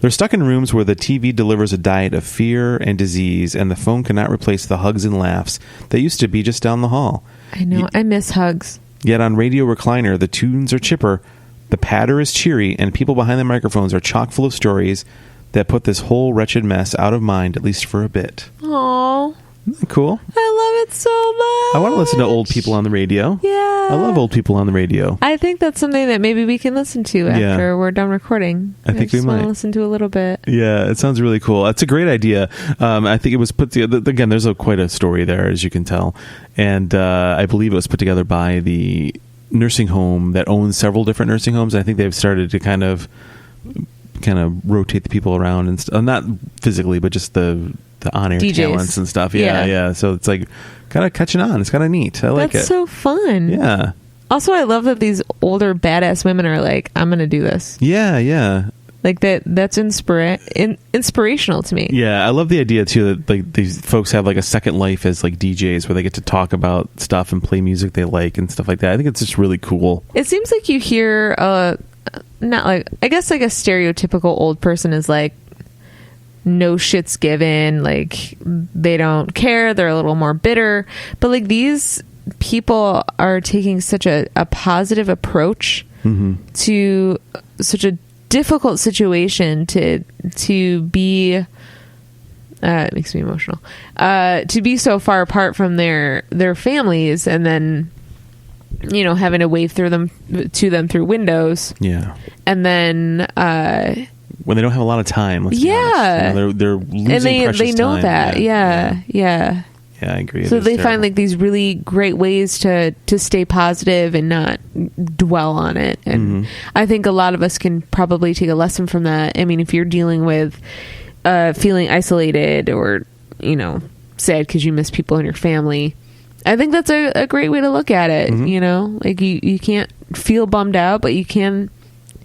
They're stuck in rooms where the TV delivers a diet of fear and disease, and the phone cannot replace the hugs and laughs that used to be just down the hall. I know. I miss hugs. Yet on Radio Recliner, the tunes are chipper, the patter is cheery, and people behind the microphones are chock full of stories that put this whole wretched mess out of mind, at least for a bit. Aww. Isn't that cool? I love it so much. I want to listen to old people on the radio. Yeah. I love old people on the radio. I think that's something that maybe we can listen to after we're done recording. I think we just might want to listen to a little bit. Yeah, it sounds really cool. That's a great idea. I think it was put together, again, there's quite a story there, as you can tell. And I believe it was put together by the nursing home that owns several different nursing homes. I think they've started to kind of rotate the people around, and not physically, but just the on-air DJs. talents and stuff. Yeah. So it's like kind of catching on. It's kind of neat. I like it. That's so fun. Yeah. Also, I love that these older badass women are like, I'm going to do this. Yeah. Like that's inspirational to me. Yeah, I love the idea too that like these folks have like a second life as like DJs where they get to talk about stuff and play music they like and stuff like that. I think it's just really cool. It seems like you hear not like, I guess like a stereotypical old person is like, no shit's given, like they don't care, they're a little more bitter, but like these people are taking such a positive approach to such a difficult situation to be it makes me emotional to be so far apart from their families, and then having to wave through them through windows, and then when they don't have a lot of time, let's be honest. They're losing precious they know time. that. Yeah, I agree. So they find like these really great ways to stay positive and not dwell on it. And I think a lot of us can probably take a lesson from that. I mean, if you're dealing with feeling isolated or, sad because you miss people in your family, I think that's a great way to look at it. Like you can't feel bummed out, but you can,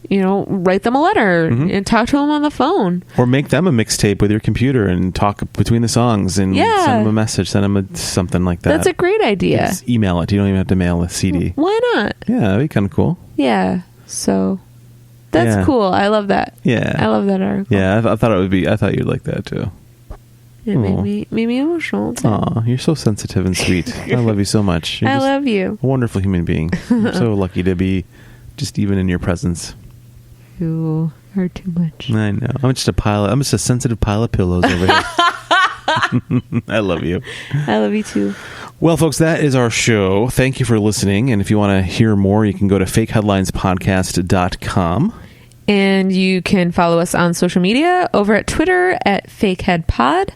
write them a letter and talk to them on the phone. Or make them a mixtape with your computer and talk between the songs and send them a message, send them something like that. That's a great idea. Just email it. You don't even have to mail a CD. Why not? Yeah, that'd be kind of cool. Yeah. So that's cool. I love that. Yeah. I love that article. Yeah, I thought you'd like that too. It made me emotional too. Aw, you're so sensitive and sweet. I love you so much. You're I love you. A wonderful human being. I'm so lucky to be just even in your presence. You are too much. I know. I'm just a sensitive pile of pillows over here. I love you. I love you too. Well, folks, that is our show. Thank you for listening. And if you want to hear more, you can go to fakeheadlinespodcast.com. And you can follow us on social media over at Twitter at FakeheadPod.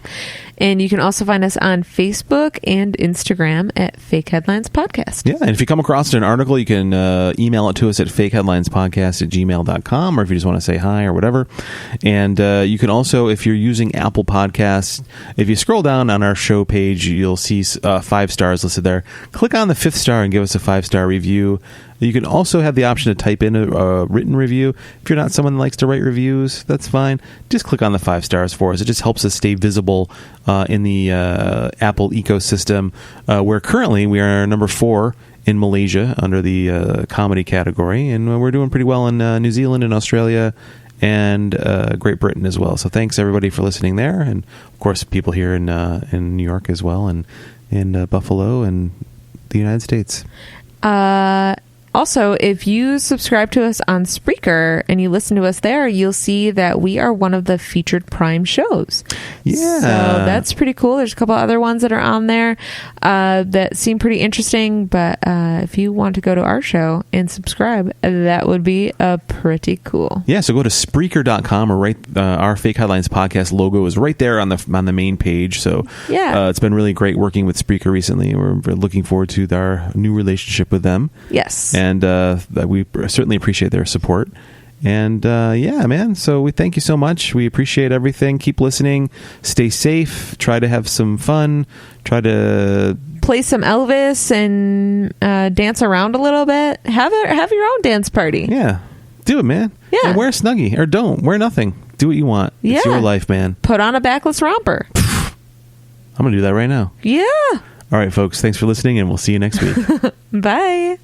And you can also find us on Facebook and Instagram at Fake Headlines Podcast. Yeah, and if you come across an article, you can email it to us at fakeheadlinespodcast@gmail.com, or if you just want to say hi or whatever. And you can also, if you're using Apple Podcasts, if you scroll down on our show page, you'll see 5 stars listed there. Click on the 5th star and give us a 5-star review. You can also have the option to type in a written review. If you're not someone that likes to write reviews, that's fine. Just click on the 5 stars for us. It just helps us stay visible in the Apple ecosystem, where currently we are number 4 in Malaysia under the comedy category, and we're doing pretty well in New Zealand and Australia and Great Britain as well. So thanks everybody for listening there, and of course people here in New York as well, and in Buffalo and the United States. Also, if you subscribe to us on Spreaker and you listen to us there, you'll see that we are one of the featured Prime shows. Yeah. So that's pretty cool. There's a couple other ones that are on there that seem pretty interesting. But if you want to go to our show and subscribe, that would be pretty cool. Yeah, so go to Spreaker.com, or our Fake Headlines podcast logo is right there on the main page. So yeah, it's been really great working with Spreaker recently. We're looking forward to our new relationship with them. Yes. And we certainly appreciate their support. And yeah, man, so we thank you so much. We appreciate everything. Keep listening. Stay safe. Try to have some fun. Try to play some Elvis and dance around a little bit. Have your own dance party. Yeah. Do it, man. Yeah. And wear a Snuggie, or don't. Wear nothing. Do what you want. Yeah. It's your life, man. Put on a backless romper. I'm going to do that right now. Yeah. All right, folks. Thanks for listening, and we'll see you next week. Bye.